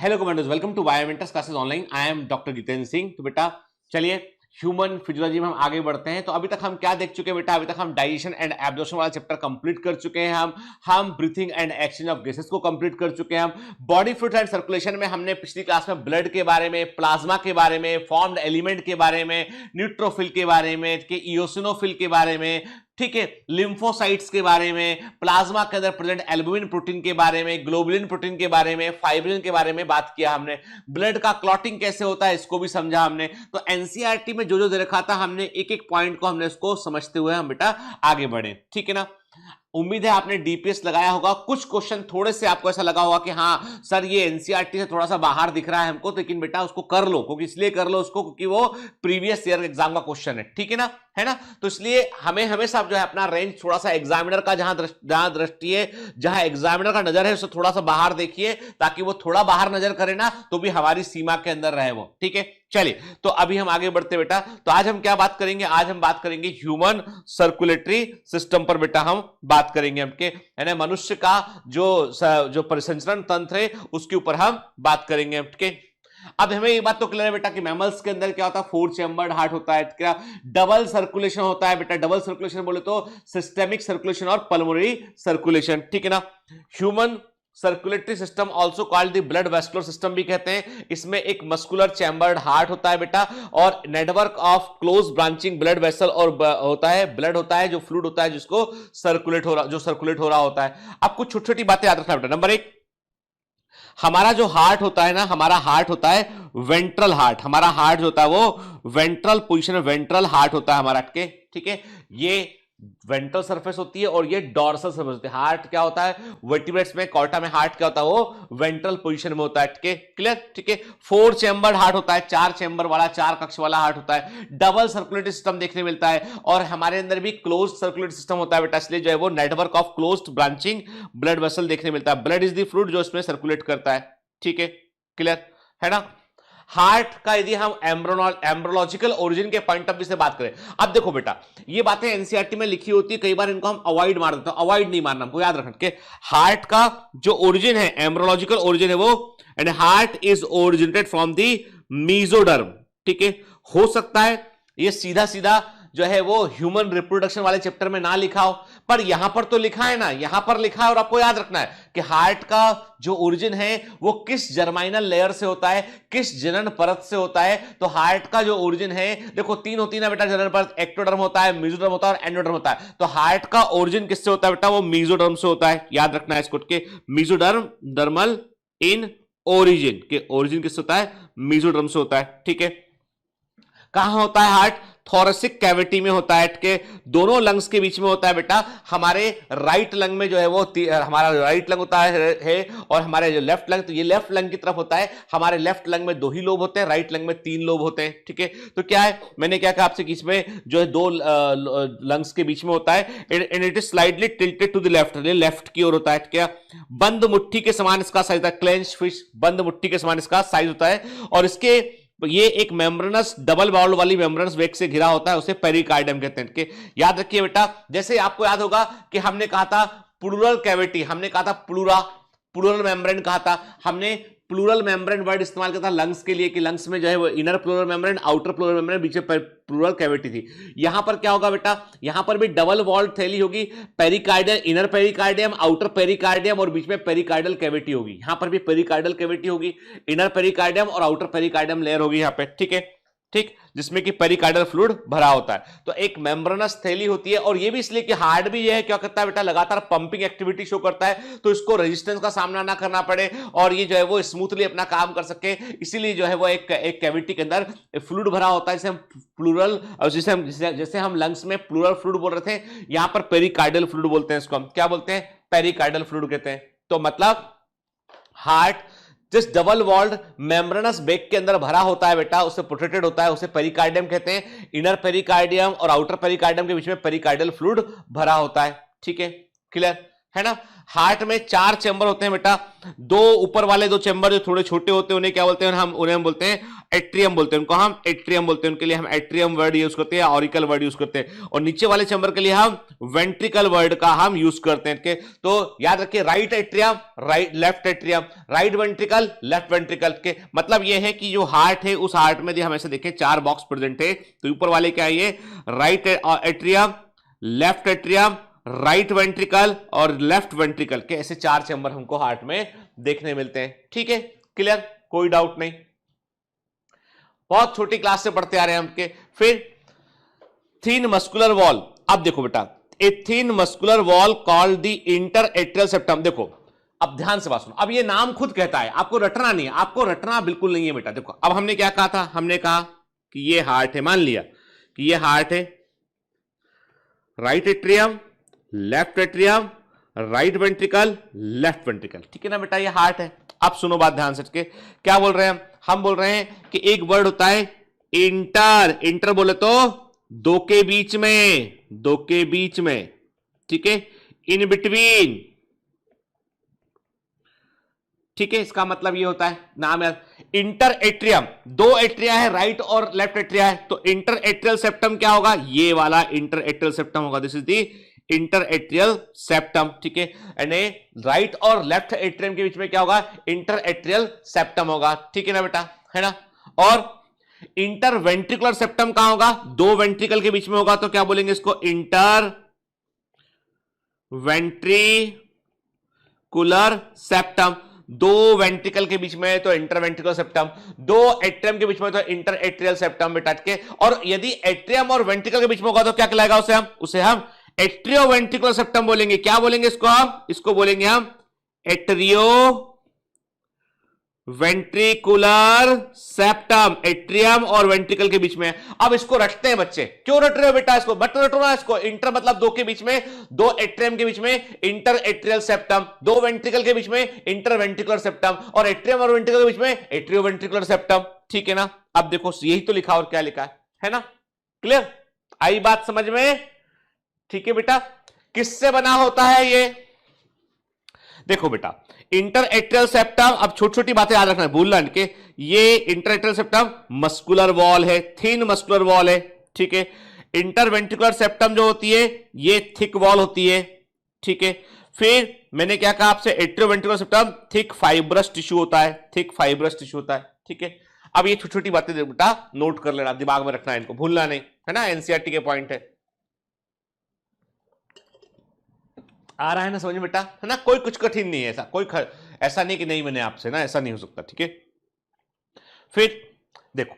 Hello commanders, welcome to Biomentors classes online. I am doctor Jitendra Singh. तो बेटा चलिए human physiology में हम आगे बढ़ते हैं। तो अभी तक हम क्या देख चुके हैं बेटा? अभी तक हम डाइजेशन एंड एब्जॉर्प्शन वाला चैप्टर कंप्लीट कर चुके हैं। हम breathing and exchange of gases को कंप्लीट कर चुके हैं। हम बॉडी फ्लूइड एंड सर्कुलेशन में हमने पिछली क्लास में ब्लड के बारे में, प्लाज्मा के बारे में, फॉर्म्ड एलिमेंट के बारे में, न्यूट्रोफिल के बारे में, के इयोसिनोफिल के बारे में, ठीक है, लिम्फोसाइट्स के बारे में, प्लाज्मा के अंदर प्रेजेंट एल्बुमिन प्रोटीन के बारे में, ग्लोबुलिन प्रोटीन के बारे में, फाइब्रिन के बारे में बात किया हमने। ब्लड का क्लॉटिंग कैसे होता है इसको भी समझा हमने। तो एनसीईआरटी में जो जो दे रखा था हमने एक एक पॉइंट को हमने इसको समझते हुए हम बेटा आगे बढ़े, ठीक है ना। उम्मीद है आपने डीपीएस लगाया होगा। कुछ क्वेश्चन थोड़े से आपको ऐसा लगा होगा कि हाँ सर ये एनसीईआरटी से थोड़ा सा बाहर दिख रहा है हमको, तो लेकिन बेटा उसको कर लो, क्योंकि इसलिए कर लो उसको क्योंकि वो प्रीवियस ईयर एग्जाम का क्वेश्चन है, ठीक है ना, है ना। तो इसलिए हमें हमेशा जो है अपना रेंज थोड़ा सा एग्जामिनर का जहां दृष्टि है, जहां एग्जामिनर का नजर है उससे थोड़ा सा बाहर देखिए, ताकि वो थोड़ा बाहर नजर करे ना तो भी हमारी सीमा के अंदर रहे वो, ठीक है। चलिए तो अभी हम आगे बढ़ते बेटा। तो आज हम क्या बात करेंगे? आज हम बात करेंगे ह्यूमन सर्कुलेटरी सिस्टम पर बेटा हम बात करेंगे हमके, यानी मनुष्य का जो परिसंचरण तंत्र है उसके ऊपर हम बात करेंगे, ठीक है। अब हमें ये बात तो क्लियर है बेटा कि मैमल्स के अंदर क्या होता है? 4 चैम्बर्ड हार्ट होता है, क्या डबल सर्कुलेशन होता है बेटा। डबल सर्कुलेशन बोले तो सिस्टेमिक सर्कुलेशन और पल्मोनरी सर्कुलेशन, ठीक है ना। Human circulatory system also called the blood vascular system भी कहते हैं। इसमें एक मस्कुलर चैम्बर्ड हार्ट होता है बेटा, और network of close branching blood vessel और होता है, ब्लड होता है जो फ्लूइड होता है जिसको सर्कुलेट हो रहा होता है। अब कुछ छोटी छोटी बातें याद रखना बेटा। नंबर 1, हमारा जो हार्ट होता है ना, हमारा हार्ट होता है वेंट्रल हार्ट। हमारा हार्ट जो होता है वो वेंट्रल पोजीशन में वेंट्रल हार्ट होता है हमारा, ठीक है। ये वेंट्रल सरफेस होती है और ये डॉर्सल सरफेस होती है। हार्ट क्या होता है? वर्टिब्रेट्स में, कॉर्टा में हार्ट क्या होता है? वो वेंट्रल पोजीशन में होता है, ठीक है, क्लियर, ठीक है। 4 चैम्बर हार्ट होता है, 4 चैम्बर वाला, 4 कक्ष वाला हार्ट होता है। डबल सर्कुलेटरी सिस्टम देखने मिलता है, और हमारे अंदर भी क्लोज सर्कुलेटरी सिस्टम होता है बेटा, इसलिए जो है वो network of closed branching blood vessel देखने मिलता है। ब्लड इज द फ्लूइड जो इसमें सर्कुलेट करता है, ठीक है, क्लियर है ना। हार्ट का यदि हम एम्ब्रोलॉजिकल ओरिजिन के पॉइंट ऑफ व्यू से बात करें, अब देखो बेटा ये बातें एनसीईआरटी में लिखी होती है, कई बार इनको हम अवॉइड मार देते हैं। अवॉइड नहीं मारना, हमको याद रखना कि हार्ट का जो ओरिजिन है, एम्ब्रोलॉजिकल ओरिजिन है वो, and heart is originated from the mesoderm, ठीक है। हो सकता है ये सीधा सीधा जो है वो ह्यूमन रिप्रोडक्शन वाले चैप्टर में ना लिखा हो, पर यहां पर तो लिखा है ना, यहां पर लिखा है। और आपको याद रखना है कि हार्ट का जो ओरिजिन है वो किस जर्माइनल लेयर से होता है, किस जनन परत से होता है। तो हार्ट का जो ओरिजिन है, देखो 3 होती है ना बेटा जनन परत, एक्टोडर्म होता है, मेसोडर्म होता है और एंडोडर्म होता है। तो हार्ट का ओरिजिन किससे होता है बेटा? वो मेसोडर्म से होता है, याद रखना है इसको, के मेसोडर्म डर्मल इन ओरिजिन, के ओरिजिन किससे होता है? मेसोडर्म से होता है, ठीक है। कहां होता है हार्ट? थोरेसिक कैविटी में होता है, के दोनों लंग्स के बीच में होता है बेटा। हमारे राइट लंग में जो है वो हमारा राइट लंग होता है और हमारे जो लेफ्ट लंग, तो ये लेफ्ट लंग की तरफ होता है। हमारे लेफ्ट लंग में 2 ही लोब होते हैं, राइट लंग में 3 लोब होते हैं, ठीक है। तो क्या है, मैंने क्या कहा आपसे कि इसमें जो है 2 लंग्स के बीच में होता है, and it is slightly tilted to the left, left की ओर होता है, क्या बंद मुट्ठी के समान इसका साइज होता है, क्लेंच फिश, बंद मुट्ठी के समान इसका साइज होता है। और इसके ये एक मेम्ब्रेनस डबल बाउल वाली मेम्ब्रेनस वेक से घिरा होता है, उसे पेरिकार्डियम कहते हैं, कि याद रखिए बेटा। जैसे आपको याद होगा कि हमने कहा था प्लूरल कैविटी, हमने कहा था प्लूरल मेम्ब्रेन कहा था हमने। प्लूरल मेम्ब्रेन वर्ड इस्तेमाल किया था लंग्स के लिए, कि लंग्स में जो है वो inner pleural membrane, outer pleural membrane, बीच में प्लूरल कैविटी थी। यहां पर क्या होगा बेटा? यहां पर भी डबल वॉल्ड थैली होगी, pericardial, inner pericardium, outer pericardium, और बीच में पेरिकार्डियल कैविटी होगी। यहां पर भी पेरिकार्डियल कैविटी होगी, इनर पेरिकार्डियम और आउटर पेरिकार्डियम लेयर होगी यहां पे, ठीक है, ठीक, जिसमें कि पेरिकार्डियल फ्लूइड भरा होता है। तो एक मेम्ब्रेनस थैली होती है, और ये भी इसलिए कि हार्ट भी ये है क्या करता है बेटा? लगातार पंपिंग एक्टिविटी शो करता है, तो इसको रेजिस्टेंस का सामना ना करना पड़े और ये जो है वो स्मूथली अपना काम कर सके, इसीलिए जो है वो एक कैविटी के अंदर फ्लूइड भरा होता है, जिसे हम प्लूरल, और जैसे हम लंग्स में प्लूरल फ्लूइड बोल रहे थे, यहां पर पेरिकार्डियल फ्लूइड बोलते हैं, इसको हम क्या बोलते हैं? पेरिकार्डियल फ्लूइड कहते हैं। तो मतलब हार्ट जिस डबल वॉल्ड मेम्ब्रेनस बैग के अंदर भरा होता है बेटा, उससे प्रोटेक्टेड होता है, उसे पेरिकार्डियम कहते हैं। इनर पेरिकार्डियम और आउटर पेरिकार्डियम के बीच में पेरिकार्डियल फ्लूइड भरा होता है, ठीक है, क्लियर है ना। हार्ट में 4 चैम्बर होते हैं बेटा, 2 ऊपर वाले 2 चैम्बर जो थोड़े छोटे होते हैं उन्हें क्या बोलते हैं? उन्हें हम बोलते हैं एट्रियम बोलते हैं, उनको हम एट्रियम बोलते हैं, उनके लिए हम एट्रियम वर्ड यूज करते हैं, ऑरिकल वर्ड यूज करते हैं, और नीचे वाले चैम्बर के लिए हम वेंट्रिकल वर्ड का हम यूज करते हैं। तो याद रखिए, right atrium, right left atrium, right ventricle, left ventricle के मतलब यह है कि जो हार्ट है उस हार्ट में हम ऐसे देखें 4 बॉक्स प्रेजेंट है, तो ऊपर वाले क्या है, ये right atrium, left atrium, right ventricle और लेफ्ट वेंट्रिकल के ऐसे 4 चैम्बर हमको हार्ट में देखने मिलते हैं। ठीक है, क्लियर, कोई डाउट नहीं। बहुत छोटी क्लास से पढ़ते आ रहे हैं हमके। फिर थिन मस्कुलर वॉल, अब देखो बेटा, a thin muscular wall called the inter atrial septum. देखो अब ध्यान से बात सुनो, अब ये नाम खुद कहता है, आपको रटना नहीं है, आपको रटना बिल्कुल नहीं है बेटा। देखो अब हमने क्या कहा था, हमने कहा कि ये हार्ट है, मान लिया कि ये हार्ट है, right atrium, left atrium, right ventricle, left ventricle, ठीक है ना बेटा, ये हार्ट है। अब सुनो बात ध्यान से, क्या बोल रहे हैं हम बोल रहे हैं कि एक वर्ड होता है इंटर, इंटर बोले तो दो के बीच में, दो के बीच में, ठीक है, इन बिटवीन, ठीक है, इसका मतलब ये होता है, नाम है इंटर एट्रियम, 2 एट्रिया है, राइट और लेफ्ट एट्रिया है, तो इंटर एट्रियल सेप्टम क्या होगा, ये वाला इंटर एट्रियल सेप्टम होगा, this is the inter atrial septum, ठीक है, यानी राइट और लेफ्ट एट्रियम के बीच में क्या होगा, इंटर एट्रियल सेप्टम होगा, ठीक है ना बेटा, है ना। और इंटर वेंट्रिकुलर सेप्टम कहां होगा, 2 वेंट्रिकल के बीच में होगा, तो क्या बोलेंगे इसको, इंटर वेंट्रिकुलर सेप्टम, 2 वेंट्रिकल के बीच में तो इंटर वेंट्रिकुलर सेप्टम, 2 एट्रियम के बीच में तो इंटर एट्रियल सेप्टम बेटा के। और यदि एट्रियम और वेंट्रिकल के बीच में होगा तो क्या कहलाएगा, उसे हम एट्रियो वेंट्रिकुलर सेप्टम बोलेंगे। क्या बोलेंगे इसको हम, इसको बोलेंगे हम एट्रियो वेंट्रिकुलर सेप्टम, एट्रियम और वेंट्रिकल के बीच में। अब इसको रटते हैं बच्चे, क्यों रट रहे हो बेटा इसको, मत रटो ना इसको। इंटर मतलब 2 के बीच में, 2 एट्रियम के बीच में इंटर एट्रियल सेप्टम, 2 वेंट्रिकल के बीच में इंटर वेंट्रिकुलर सेप्टम, और एट्रियम और वेंट्रिकल के बीच में एट्रियो वेंट्रिकुलर सेप्टम, ठीक है ना। अब देखो यही तो लिखा और क्या लिखा है ना, क्लियर, आई बात समझ में, ठीक है बेटा। किससे बना होता है ये, देखो बेटा, इंटर एट्रियल सेप्टम, अब छोटी छोटी बातें याद रखना है, भूलना के, ये inter atrial septum muscular wall है, थिन मस्कुलर वॉल है, ठीक है। इंटर वेंट्रिकुलर सेप्टम जो होती है ये थिक वॉल होती है, ठीक है। फिर मैंने क्या कहा आपसे, atrio ventricular septum thick fibrous tissue होता है, थिक फाइब्रस टिश्यू होता है, ठीक है। अब ये छोटी छोटी बातें बेटा नोट कर लेना, दिमाग में रखना है, इनको भूलना नहीं, है ना, एनसीईआरटी के पॉइंट है। आ रहा है ना समझ में बेटा, है ना, कोई कुछ कठिन नहीं है, ऐसा नहीं कि नहीं मैंने आपसे ना, ऐसा नहीं हो सकता, ठीक है। फिर देखो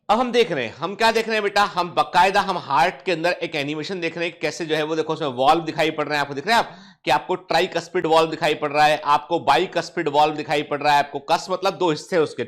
अब हम देख रहे हैं, हम क्या देख रहे हैं बेटा, हम बकायदा हम हार्ट के अंदर एक एनिमेशन देख रहे हैं, कैसे जो है वो देखो उसमें वॉल्व दिखाई पड़ रहे हैं, आपको दिख रहे हैं आप कि आपको ट्राइकस्पिड वॉल्व दिखाई पड़ रहा है, आपको बाइकस्पिड वॉल्व दिखाई पड़ रहा है, आपको कस मतलब 2 हिस्से उसके,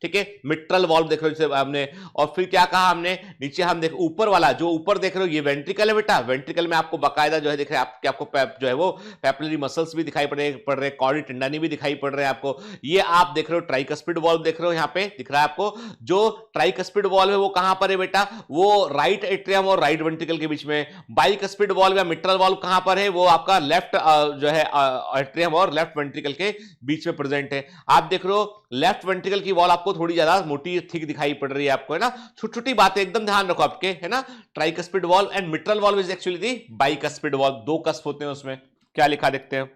ठीक है, मिट्रल वॉल्व देख रहे हो हमने। और फिर क्या कहा हमने, नीचे हम देख ऊपर वाला जो ऊपर देख रहे हो ये वेंट्रिकल है बेटा, वेंट्रिकल में आपको बकायदा जो है दिख रहा है आपको जो है वो पैपिलरी मसल्स भी दिखाई पड़ रहे, कॉर्डी टेंडानी भी दिखाई पड़ रहे हैं आपको। ये आप देख रहे हो ट्राइकस्पिड वॉल्व देख रहे हो, यहाँ पे दिख रहा है आपको, जो ट्राइकस्पिड वॉल्व है वो कहां पर है बेटा, वो राइट एट्रियम और राइट वेंट्रिकल के बीच में। बाइकस्पिड वॉल्व या मिट्रल वॉल्व कहां पर है, वो आपका लेफ्ट जो है एट्रियम और लेफ्ट वेंट्रिकल के बीच में प्रेजेंट है। आप देख रहे हो लेफ्ट वेंट्रिकल की वॉल आपको थोड़ी ज्यादा मोटी थिक दिखाई पड़ रही है आपको, है ना, छोटी छोटी बातें एकदम ध्यान रखो आपके, है ना। Tricuspid valve and mitral valve is actually the bicuspid valve, 2 cusp होते हैं उसमें, क्या लिखा देखते हैं,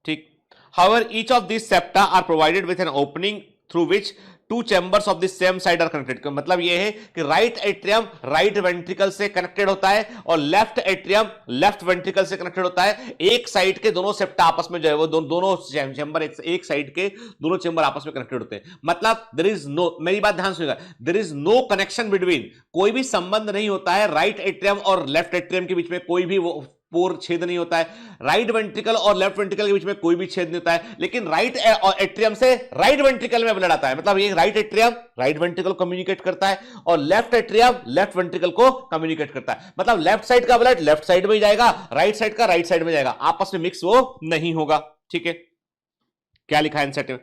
ठीक। However, each of these septa are provided with an opening through which 2 chambers of the same side are connected। मतलब ये है कि राइट एट्रियम राइट वेंट्रिकल से कनेक्टेड होता है और लेफ्ट एट्रियम लेफ्ट वेंट्रिकल से कनेक्टेड होता है। एक साइड के दोनों सेप्टा आपस में जो है वो दोनों चैम्बर, एक साइड के दोनों चैम्बर आपस में कनेक्टेड होते हैं। मतलब देयर इज नो, मेरी बात ध्यान सुनिएगा, there is no connection between, कोई भी संबंध नहीं होता है राइट एट्रियम और लेफ्ट एट्रियम के बीच में, कोई भी वो पोर छेद नहीं होता है। राइट वेंट्रिकल और लेफ्ट वेंट्रिकल के बीच में कोई भी छेद नहीं होता है, लेकिन राइट एट्रियम से राइट वेंट्रिकल में ब्लड आता है। मतलब ये राइट एट्रियम राइट वेंट्रिकल को कम्युनिकेट करता है और लेफ्ट एट्रियम लेफ्ट वेंट्रिकल को कम्युनिकेट करता है। मतलब लेफ्ट साइड का ब्लड लेफ्ट साइड में जाएगा, राइट साइड का राइट साइड में जाएगा, आपस में मिक्स वो नहीं होगा, ठीक है। क्या लिखा है आंसर में,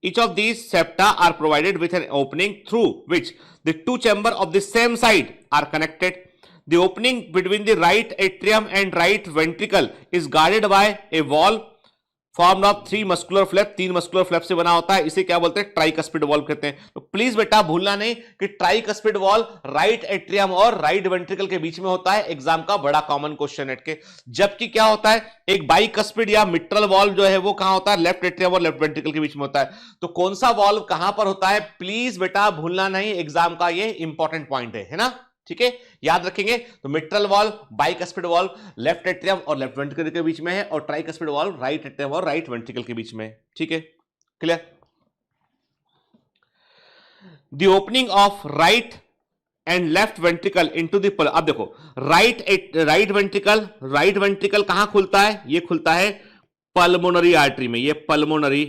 each of these septa are provided with an opening through which the 2 chambers of the same side are connected. The opening between the right atrium and right ventricle is guarded by a wall form of 3 muscular flap, 3 muscular flap से बना होता है, इसे क्या बोलते हैं, tricuspid valve कहते हैं। तो प्लीज बेटा भूलना नहीं कि ट्राइकस्पिड वॉल्व राइट एट्रियम और राइट वेंट्रिकल के बीच में होता है, एग्जाम का बड़ा कॉमन क्वेश्चन है। जबकि क्या होता है, एक बाइकस्पिड या मिट्रल वॉल्व जो है वो कहां होता है, लेफ्ट एट्रियम और लेफ्ट वेंट्रिकल के बीच में होता है। तो कौन सा वॉल्व कहां पर होता है, प्लीज बेटा भूलना नहीं, एग्जाम का ये इंपॉर्टेंट पॉइंट है ना, ठीक है, याद रखेंगे। तो mitral valve, bicuspid valve left atrium और लेफ्ट वेंट्रिकल के बीच में है, और ट्राइकस्पिड वॉल्व राइट एट्रियम और राइट वेंट्रिकल के बीच में है, ठीक है, clear. The opening of right and left ventricle into the, अब देखो राइट वेंट्रिकल कहां खुलता है, ये खुलता है पल्मोनरी आर्टरी में, ये पल्मोनरी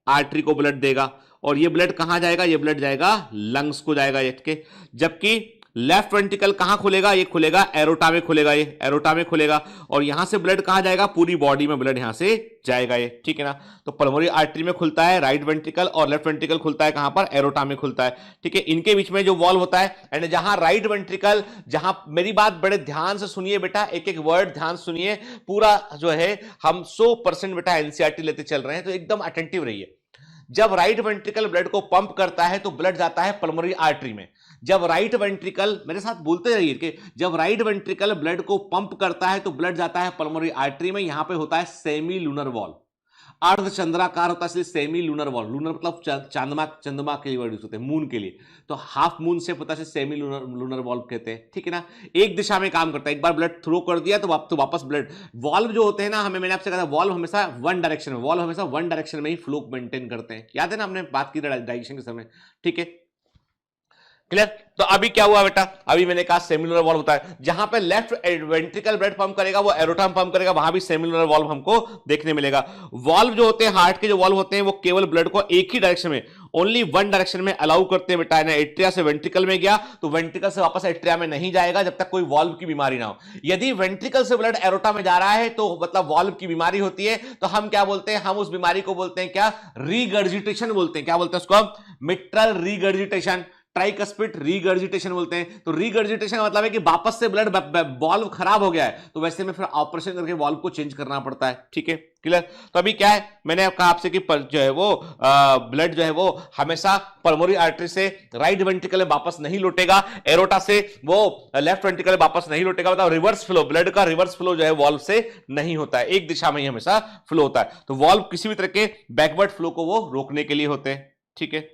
आर्टरी को ब्लड देगा, और ये ब्लड कहां जाएगा, ये ब्लड जाएगा लंग्स को जाएगा इसके। जबकि लेफ्ट वेंट्रिकल कहां खुलेगा, ये खुलेगा एरोटा में खुलेगा, ये एरोटा में खुलेगा, और यहां से ब्लड कहां जाएगा, पूरी बॉडी में ब्लड यहां से जाएगा ये, ठीक है ना। तो पल्मोनरी आर्टरी में खुलता है राइट वेंट्रिकल, और लेफ्ट वेंट्रिकल खुलता है कहां पर, एरोटा में खुलता है, ठीक है। इनके बीच में जो वॉल्व होता है, एंड जहां राइट वेंट्रिकल, जहां मेरी बात बड़े ध्यान से सुनिए बेटा, एक एक वर्ड ध्यान सुनिए, पूरा जो है हम 100% बेटा एनसीईआरटी लेते चल रहे हैं, तो एकदम अटेंटिव रहिए। जब राइट वेंट्रिकल ब्लड को पंप करता है तो ब्लड जाता है पल्मोनरी आर्टरी में। जब राइट वेंट्रिकल, मेरे साथ बोलते रहिए कि जब राइट वेंट्रिकल ब्लड को पंप करता है तो ब्लड जाता है पल्मोनरी आर्टरी में। यहां पे होता है सेमी लूनर वॉल्व, अर्धचंद्राकार होता है, इसलिए सेमी लूनर वॉल्व। लूनर मतलब चंद्रमा के लिए वर्ड यूज होते हैं, मून के लिए, तो हाफ मून से पता है सेमी लूनर वॉल्व कहते हैं, ठीक है ना। एक दिशा में काम करता है, एक बार ब्लड थ्रो कर दिया तो वापस ब्लड, वॉल्व जो होते हैं ना, मैंने आपसे कहा था वॉल्व हमेशा वन डायरेक्शन में, वॉल्व हमेशा वन डायरेक्शन में ही फ्लो मेंटेन करते हैं, याद है ना, हमने बात की डायरेक्शन के समय, ठीक है, क्लियर। तो अभी क्या हुआ बेटा, अभी मैंने कहा सेमिलुनर वॉल्व होता है, जहां पे लेफ्ट वेंट्रिकल ब्लड पंप करेगा वो एरोटा में पंप करेगा, वहां भी सेमिलुनर वॉल्व हमको देखने मिलेगा। वॉल्व जो होते हैं, हार्ट के जो वॉल्व होते हैं, वो केवल ब्लड को एक ही डायरेक्शन में, ओनली वन डायरेक्शन में अलाउ करते हैं बेटा, ना एट्रिया से वेंट्रिकल में गया तो वेंट्रिकल से वापस एट्रिया में नहीं जाएगा जब तक कोई वॉल्व की बीमारी ना हो। यदि वेंट्रिकल से ब्लड एरोटा में जा रहा है तो मतलब वॉल्व की बीमारी होती है, तो हम क्या बोलते हैं, हम उस बीमारी को बोलते हैं क्या, रीगर्जिटेशन बोलते हैं। क्या बोलते हैं उसको, मिट्रल रीगर्जिटेशन, ट्राइकस्पिड रीगर्जिटेशन बोलते हैं। तो रीगर्जिटेशन का मतलब है कि वापस से ब्लड वॉल्व खराब हो गया है, तो वैसे में फिर ऑपरेशन करके वॉल्व को चेंज करना पड़ता है, ठीक है, क्लियर। तो अभी क्या है, मैंने कहा आपसे कि जो है वो ब्लड जो है वो हमेशा पल्मोनरी आर्टरी से राइट वेंट्रिकल में वापस नहीं लौटेगा, एरोटा से वो लेफ्ट वेंट्रिकल में वापस नहीं लौटेगा, मतलब रिवर्स फ्लो, ब्लड का रिवर्स फ्लो जो है वॉल्व से नहीं होता है, एक दिशा में ही हमेशा फ्लो होता है। तो वॉल्व किसी भी तरह के बैकवर्ड फ्लो को वो रोकने के लिए होते हैं, ठीक है।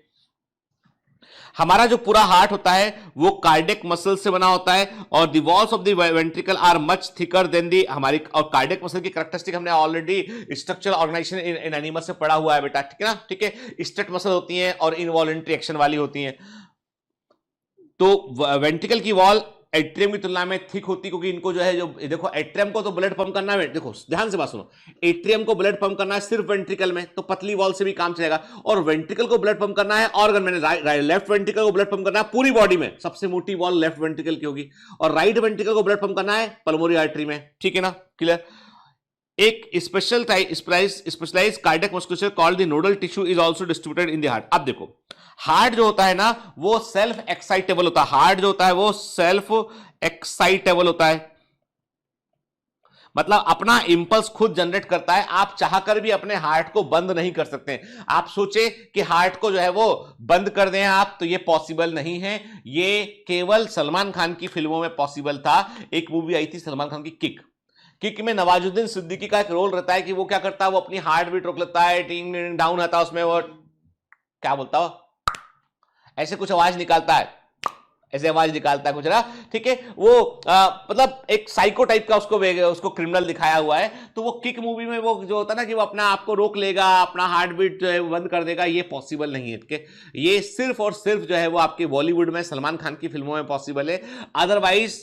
हमारा जो पूरा हार्ट होता है वो कार्डियक मसल से बना होता है, और the walls of the ventricle are much thicker than the हमारी, और कार्डियक मसल की कैरेक्टरिस्टिक हमने already structural organization in animal से पढ़ा हुआ है बेटा, ठीक है ना, ठीक है। स्टेट मसल होती हैं और इनवॉलंटरी एक्शन वाली होती हैं। तो वेंट्रिकल की वॉल एट्रियम की तुलना में थिक होती, क्योंकि इनको जो है, जो देखो एट्रियम को तो ब्लड पंप करना है, देखो ध्यान से बात सुनो, एट्रियम को ब्लड पंप करना है सिर्फ वेंट्रिकल में, तो पतली वॉल से भी काम चलेगा, और वेंट्रिकल को ब्लड पंप करना है ऑर्गन में, लेफ्ट वेंट्रिकल को ब्लड पंप करना है पूरी बॉडी में, सबसे मोटी वॉल लेफ्ट वेंट्रिकल की होगी, और राइट वेंट्रिकल को ब्लड पंप करना है पल्मोनरी आर्टरी में, ठीक है ना, क्लियर। एक specialized cardiac musculature called the nodal tissue is also distributed in the heart. अब देखो, हार्ट जो होता है ना वो सेल्फ एक्साइटेबल होता है, हार्ट जो होता है वो सेल्फ एक्साइटेबल होता है, मतलब अपना इंपल्स खुद जनरेट करता है। आप चाहकर भी अपने हार्ट को बंद नहीं कर सकते। आप सोचे कि हार्ट को जो है वो बंद कर दें आप, तो ये पॉसिबल नहीं है, ये केवल सलमान खान की फिल्मों में पॉसिबल था। एक मूवी आई थी सलमान खान की किक में नवाजुद्दीन सिद्दीकी का एक रोल रहता है कि वो क्या करता है, वो अपनी हार्ट बीट रोक लेता है, टिंग डाउन आता है उसमें, वो क्या बोलता हो, ऐसे कुछ आवाज निकालता है, ऐसे आवाज निकालता है कुछ ना, ठीक है। वो मतलब एक साइको टाइप का उसको क्रिमिनल दिखाया हुआ है। तो वो किक मूवी में वो जो होता है ना कि वो अपना आपको रोक लेगा, अपना हार्ट बीट जो है वो बंद कर देगा, ये पॉसिबल नहीं है, ठीक है। ये सिर्फ और सिर्फ जो है वो आपके बॉलीवुड में सलमान खान की फिल्मों में पॉसिबल है। अदरवाइज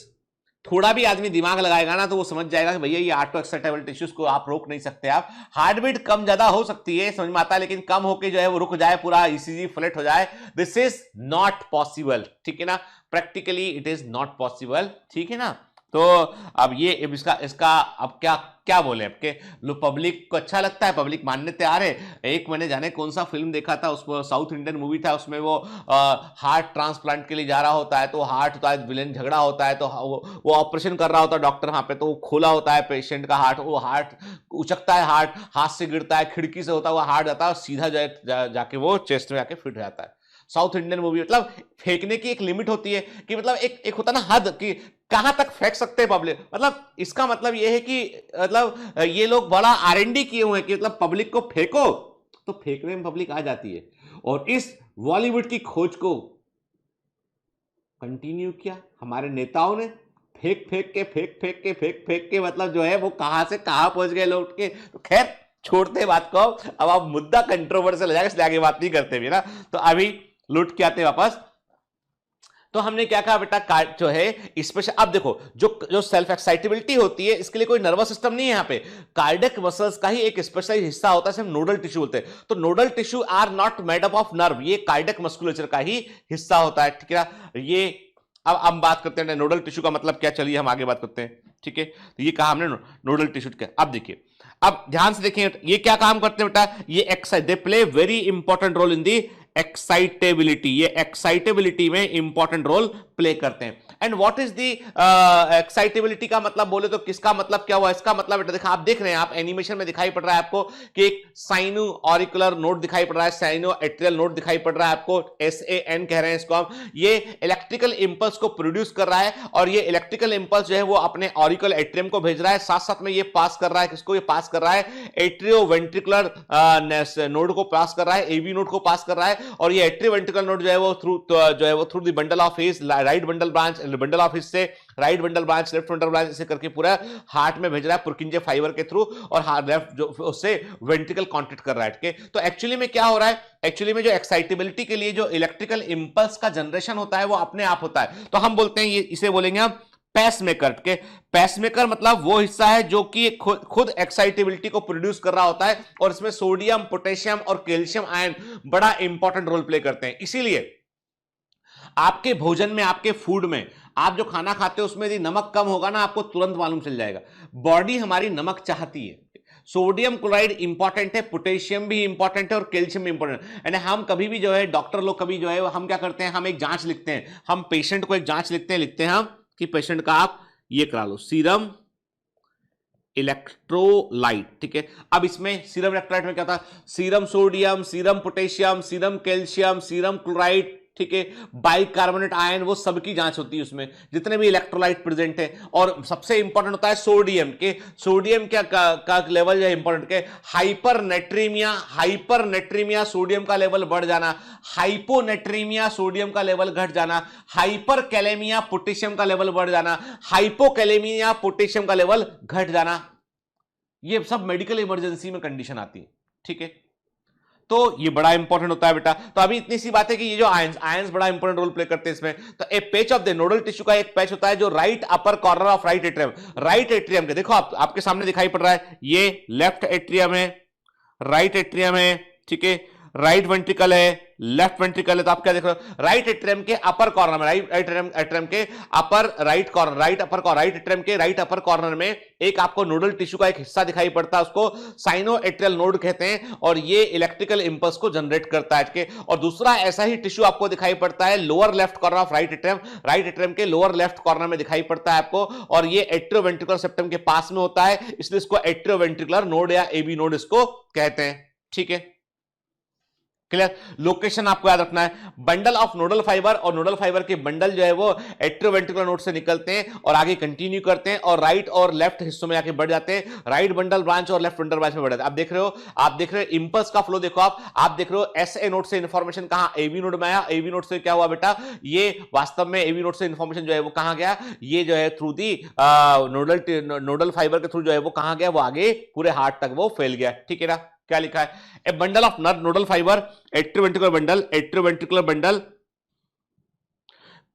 थोड़ा भी आदमी दिमाग लगाएगा ना तो वो समझ जाएगा कि भैया ये ऑटो एक्साइटेबल टिश्यूज को आप रोक नहीं सकते। आप हार्ट बीट कम ज्यादा हो सकती है, समझ में आता है, लेकिन कम होके जो है वो रुक जाए, पूरा ईसीजी फ्लैट हो जाए, दिस इज नॉट पॉसिबल, ठीक है ना, practically it is not possible, ठीक है ना। तो अब ये इसका इसका अब क्या क्या बोले आपके लोग, पब्लिक को अच्छा लगता है, पब्लिक मानने तैयार है। एक मैंने जाने कौन सा फिल्म देखा था, उसमें साउथ इंडियन मूवी था, उसमें वो हार्ट ट्रांसप्लांट के लिए जा रहा होता है, तो हार्ट होता है, विलेन झगड़ा होता है, तो वो ऑपरेशन कर रहा होता है डॉक्टर वहां पे, तो वो खोला होता है पेशेंट का हार्ट, वो हार्ट उचकता है, हार्ट हाथ से गिरता है, खिड़की से होता हुआ हार्ट जाता है और सीधा जाके वो चेस्ट में जाके फिट हो जाता है। साउथ इंडियन मूवी, मतलब फेंकने की एक लिमिट होती है कि मतलब एक होता ना हद कि कहां तक फेंक सकते हैं पब्लिक, मतलब इसका मतलब ये है कि मतलब ये लोग बड़ा R&D किए हुए हैं कि मतलब पब्लिक को फेंको तो फेंकने में पब्लिक आ जाती है। और इस बॉलीवुड की खोज को कंटिन्यू किया हमारे नेताओं ने, फेंक के मतलब जो है वो कहां से कहां पहुंच गए लोग के। तो खैर छोड़ते बात को, अब आप मुद्दा कंट्रोवर्शियल हो जाएगा इसलिए आगे बात नहीं करते भी ना। तो अभी लूट के आते वापस, तो हमने क्या कहा बेटा, जो है स्पेशल, अब देखो जो सेल्फ एक्साइटेबिलिटी होती है इसके लिए कोई नर्वस सिस्टम नहीं है यहाँ पे, कार्डियक मसल्स का ही एक स्पेशल हिस्सा होता है, नोडल टिश्यू बोलते हैं। तो nodal tissue are not made up of nerve, ये कार्डियक मस्कुलेचर का ही हिस्सा होता है, ठीक है। ये अब हम बात करते हैं नोडल टिश्यू का मतलब क्या, चलिए हम आगे बात करते हैं, ठीक है। तो ये कहा हमने नोडल टिश्यू क्या। अब देखिए, अब ध्यान से देखें ये क्या काम करते हैं बेटा, ये excite, they play very important role in the excitability, ये एक्साइटेबिलिटी में इंपॉर्टेंट रोल प्ले करते हैं। And what is the excitability का मतलब बोले तो किसका मतलब क्या हुआ, इसका मतलब बेटा देखा, आप देख रहे हैं, आप एनिमेशन में दिखाई पड़ रहा है आपको कि एक साइनो ऑरिकुलर नोड दिखाई पड़ रहा है, साइनो एट्रियल नोड दिखाई पड़ रहा है आपको, SAN कह रहे हैं इसको हम। ये इलेक्ट्रिकल इंपल्स को प्रोड्यूस कर रहा है और ये इलेक्ट्रिकल इंपल्स जो है वो अपने ऑरिकल एट्रियम को भेज रहा है, साथ साथ में ये पास कर रहा है किसको, ये पास कर रहा है एट्रियो वेंट्रिकुलर नोड को पास कर रहा है, AV नोड को पास कर रहा है। और ये एट्रियोवेंट्रिकल नोड जो है वो through the bundle of His, right bundle branch, bundle of His से right bundle branch, left bundle branch, ऐसे करके पूरा हार्ट में भेज रहा है पुरकिंजे फाइबर के थ्रू, और हार्ट लेफ्ट जो उससे वेंट्रिकल कांटेक्ट कर रहा है, ठीक है। तो एक्चुअली में क्या हो रहा है, एक्चुअली में जो एक्साइटेबिलिटी के लिए जो इलेक्ट्रिकल इंपल्स का जनरेशन होता है वो अपने आप होता है। तो हम बोलते हैं, ये इसे बोलेंगे हम पैसमेकर के। पैसमेकर मतलब वो हिस्सा है जो कि खुद एक्साइटेबिलिटी को प्रोड्यूस कर रहा होता है, और इसमें सोडियम, पोटेशियम और कैल्शियम आयन बड़ा इंपॉर्टेंट रोल प्ले करते हैं। इसीलिए आपके भोजन में, आपके फूड में, आप जो खाना खाते हो उसमें यदि नमक कम होगा ना, आपको तुरंत मालूम चल जाएगा। बॉडी हमारी नमक चाहती है। सोडियम क्लोराइड इंपॉर्टेंट है, पोटेशियम भी इंपॉर्टेंट है और कैल्शियम भी इंपॉर्टेंट है। यानी हम कभी भी जो है, डॉक्टर लोग कभी जो है हम क्या करते हैं, हम एक जांच लिखते हैं, हम पेशेंट को एक जांच लिखते हैं हम कि पेशेंट का आप ये करा लो, सीरम इलेक्ट्रोलाइट, ठीक है। अब इसमें सीरम इलेक्ट्रोलाइट में क्या था, serum sodium, serum potassium, serum calcium, serum chloride, ठीक है, बाइकार्बोनेट आयन, वो सबकी जांच होती है उसमें, जितने भी इलेक्ट्रोलाइट प्रेजेंट है। और सबसे इंपॉर्टेंट होता है सोडियम के, सोडियम क्या का लेवल जो है इंपॉर्टेंट के, हाइपरनेट्रीमिया सोडियम का लेवल बढ़ जाना, हाइपोनेट्रीमिया सोडियम का लेवल घट जाना, हाइपरकैलेमिया पोटेशियम का लेवल बढ़ जाना, हाइपोकैलेमिया पोटेशियम का लेवल घट जाना। ये सब मेडिकल इमरजेंसी में कंडीशन आती है, ठीक है। तो ये बड़ा इंपॉर्टेंट होता है बेटा। तो अभी इतनी सी बात है कि ये जो आयंस बड़ा इंपॉर्टेंट रोल प्ले करते हैं इसमें। तो a patch of the nodal tissue का एक पैच होता है जो right upper corner of right atrium के, देखो आपके सामने दिखाई पड़ रहा है, ये लेफ्ट एट्रियम है, राइट एट्रियम है, ठीक है, राइट वेंट्रिकल है, लेफ्ट वेंट्रिकल है। तो आप क्या देख रहे हो, राइट एट्रियम के अपर कॉर्नर में, राइट एट्रियम के upper right corner, right atrium के राइट अपर कॉर्नर में एक आपको नोडल टिश्यू का एक हिस्सा दिखाई पड़ता है, उसको साइनो एट्रियल नोड कहते हैं, और ये इलेक्ट्रिकल इंपल्स को जनरेट करता है। और दूसरा ऐसा ही टिश्यू आपको दिखाई पड़ता है lower left corner of right atrium के लोअर लेफ्ट कॉर्नर में दिखाई पड़ता है आपको, और ये एट्रियोवेंट्रिकुलर सेप्टम के पास में होता है, इसलिए इसको एट्रियोवेंट्रिकुलर नोड या AV नोड इसको कहते हैं, ठीक है। क्लियर, लोकेशन आपको याद रखना है। बंडल ऑफ नोडल फाइबर, और नोडल फाइबर के बंडल जो है वो एट्रियोवेंट्रिकुलर नोड से निकलते हैं और आगे कंटिन्यू करते हैं और राइट और लेफ्ट हिस्सों में आके बढ़ जाते हैं, राइट बंडल ब्रांच और लेफ्ट बंडल ब्रांच में बढ़ जाते हैं। आप देख रहे हो इंपल्स का फ्लो, देखो आप देख रहे हो SA नोड से इंफॉर्मेशन कहां, AV नोड में आया, AV नोड से क्या हुआ बेटा, ये वास्तव में AV नोड से इंफॉर्मेशन जो है वो कहां गया, ये जो है थ्रू दी नोडल फाइबर के थ्रू जो है वो कहां गया, वो आगे पूरे हार्ट तक वो फैल गया, ठीक है ना। क्या लिखा है, ए bundle of nodal fibre, atrioventricular bundle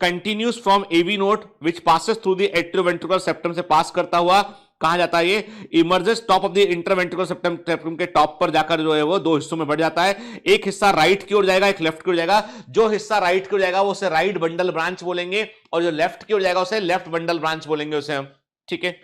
continues from AV node which passes through the atrioventricular septum से पास करता हुआ कहां जाता है, ये emerges top of the interventricular septum के टॉप पर जाकर जो है वो दो हिस्सों में बढ़ जाता है। एक हिस्सा राइट की ओर जाएगा, एक लेफ्ट की ओर जाएगा। जो हिस्सा राइट की ओर जाएगा वो उसे राइट बंडल ब्रांच बोलेंगे, और जो लेफ्ट की ओर जाएगा उसे लेफ्ट बंडल ब्रांच बोलेंगे उसे हम, ठीक है।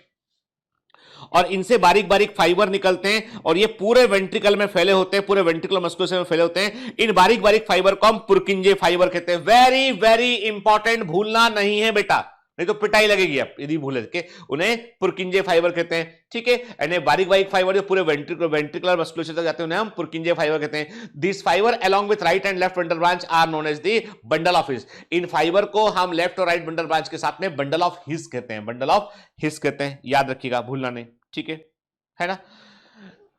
और इनसे बारीक बारीक फाइबर निकलते हैं और ये पूरे वेंट्रिकल में फैले होते हैं, पूरे वेंट्रिकुलर मस्कुलस में फैले होते हैं। इन बारीक बारीक फाइबर को हम पुरकिंजे फाइबर कहते हैं। वेरी वेरी इंपॉर्टेंट, भूलना नहीं है बेटा, नहीं तो पिटाई लगेगी आप यदि भूले के। उन्हें पुरकिंजे फाइबर कहते हैं, ठीक है। यानी बारीक बारीक फाइबर जो पूरे वेंट्रिकुलर मस्कुलस तक जाते हैं उन्हें हम पुरकिंजे फाइबर कहते हैं। This fibre along with right and left bundle branch are known as the bundle of His. इन फाइबर को हम लेफ्ट और राइट बंडल ब्रांच के साथ में बंडल ऑफ हिस कहते हैं, बंडल ऑफ हिस कहते हैं। याद रखिएगा, भूलना नहीं, ठीक है ना।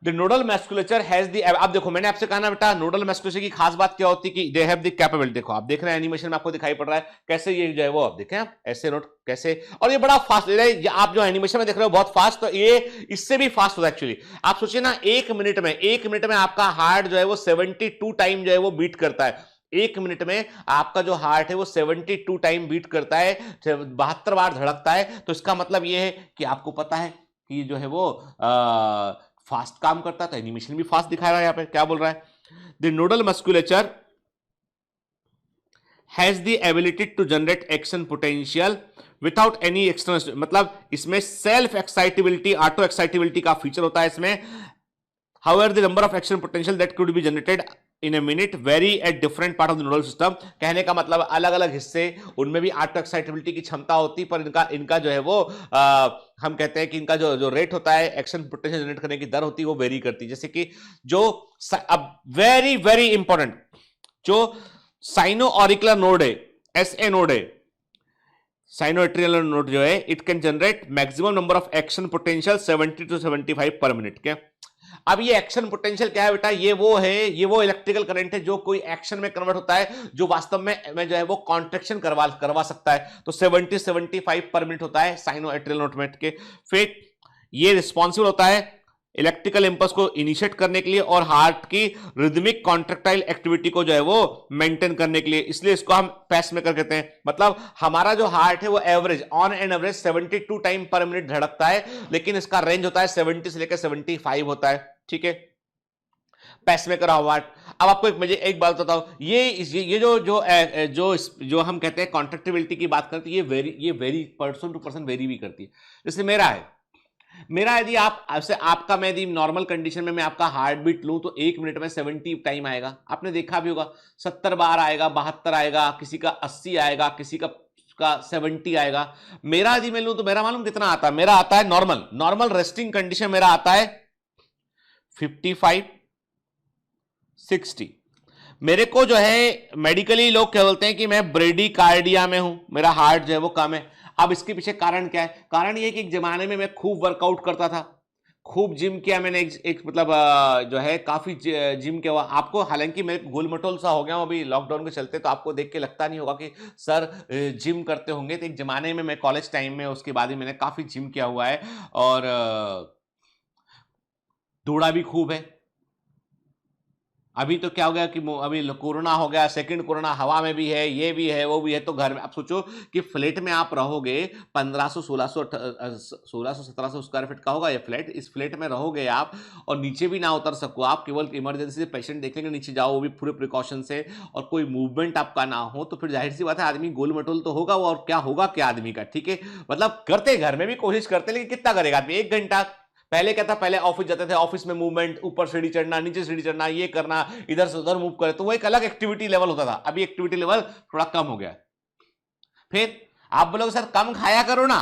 The nodal musculature has the, अब देखो मैंने आपसे कहा ना बेटा, नोडल मस्कुलेचर की खास बात क्या होती है कि दे हैव द कैपेबिलिटी। देखो आप देख रहे हैं एनिमेशन में आपको दिखाई पड़ रहा है कैसे ये जो है वो, आप देखें आप ऐसे नोट कैसे, और ये बड़ा फास्ट ले रहा है। आप जो एनिमेशन में देख रहे हो बहुत फास्ट, तो ये इससे भी फास्ट होता है एक्चुअली। आप सोचिए ना, एक मिनट में आपका हार्ट जो है वो 72 टाइम जो है वो बीट करता है। एक मिनट में आपका जो हार्ट है वो 72 टाइम बीट करता है, 72 बार धड़कता है। तो इसका मतलब ये है कि आपको पता है कि जो है वो फास्ट काम करता है। तो एनिमेशन भी फास्ट दिखा रहा है। यहां पे क्या बोल रहा है, the nodal musculature has the ability to generate action potential without any external, मतलब इसमें सेल्फ एक्साइटेबिलिटी, ऑटो एक्साइटेबिलिटी का फीचर होता है इसमें। However, the number of action potential that could be generated in a minute vary at different part of the nodal system। कहने का मतलब अलग अलग हिस्से, उनमें भी ऑटो एक्साइटेबिलिटी की क्षमता होती है, पर इनका जो है वो हम कहते हैं कि इनका जो रेट होता है एक्शन पोटेंशियल जनरेट करने की दर होती है वो वेरी करती है। जैसे कि जो अब वेरी वेरी इंपॉर्टेंट, जो साइनो ऑरिकुलर नोड है, एसए नोड है, साइनोएट्रियल नोड जो है, it can generate maximum number of action potential 70 to 75 पर मिनट के। अब ये एक्शन पोटेंशियल क्या है बेटा, ये वो इलेक्ट्रिकल करंट है जो कोई एक्शन में कन्वर्ट होता है, जो वास्तव में जो है वो कॉन्ट्रैक्शन करवा सकता है। तो 70-75 पर मिनट होता है साइनोएट्रियल नोड में के। फिर ये रिस्पॉन्सिबल होता है इलेक्ट्रिकल इंपल्स को इनिशिएट करने के लिए और हार्ट की रिदमिक कॉन्ट्रैक्टाइल एक्टिविटी को जो है वो मेंटेन करने के लिए, इसलिए इसको हम पेसमेकर कहते हैं। मतलब हमारा जो हार्ट है वो average, on an average 72 time पर मिनट धड़कता है, लेकिन इसका रेंज होता है 70 से लेकर 75 होता है, ठीक है, पेसमेकर हार्ट। अब आपको एक बात बताओ, ये जो हम कहते हैं कॉन्ट्रैक्टिबिलिटी की बात करते हैं, ये vary person to person vary भी करती है। जैसे मेरा यदि आपका मैं यदि नॉर्मल कंडीशन में मैं आपका हार्ट बीट लूं तो एक मिनट में 70 टाइम आएगा। आपने देखा भी होगा 70 बार आएगा, 72 आएगा, किसी का 80 आएगा, किसी का 70 आएगा। मेरा यदि मैं लूं तो मेरा मालूम कितना आता है, मेरा आता है नॉर्मल रेस्टिंग कंडीशन मेरा आता है 55, 60। मेरे को जो है मेडिकली लोग क्या बोलते हैं कि मैं ब्रेडिकार्डिया में हूं, मेरा हार्ट जो है वो कम है। अब इसके पीछे कारण क्या है? कारण ये कि एक जमाने में मैं खूब वर्कआउट करता था, खूब जिम किया मैंने, एक मतलब जो है काफी जिम किया हुआ। आपको हालांकि मैं गोल मटोल सा हो गया हूं अभी लॉकडाउन के चलते, तो आपको देख के लगता नहीं होगा कि सर जिम करते होंगे। तो एक जमाने में मैं कॉलेज टाइम में, उसके बाद ही मैंने काफी जिम किया हुआ है और दौड़ा भी खूब है। अभी तो क्या हो गया कि अभी कोरोना हो गया, सेकंड कोरोना, हवा में भी है, ये भी है, वो भी है। तो घर में आप सोचो कि फ्लैट में आप रहोगे, 1500 1600 1700 स्क्वायर फीट का होगा ये फ्लैट। इस फ्लैट में रहोगे आप और नीचे भी ना उतर सको, आप केवल इमरजेंसी से पेशेंट देख लेंगे, नीचे जाओ, वो भी पूरे प्रिकॉशन से, और कोई मूवमेंट आपका ना हो, तो फिर जाहिर सी बात है आदमी गोल मटोल तो होगा वो। और क्या होगा क्या आदमी का, ठीक है। मतलब करते घर में भी कोशिश करते, लेकिन कितना करेगा आदमी? 1 घंटा। पहले क्या था, पहले ऑफिस जाते थे, ऑफिस में मूवमेंट, ऊपर सीढ़ी चढ़ना, नीचे सीढ़ी चढ़ना, ये करना, इधर से उधर मूव करे, तो वो एक अलग एक्टिविटी लेवल होता था। अभी एक्टिविटी लेवल थोड़ा कम हो गया। फिर आप बोलोगे सर कम खाया करो ना,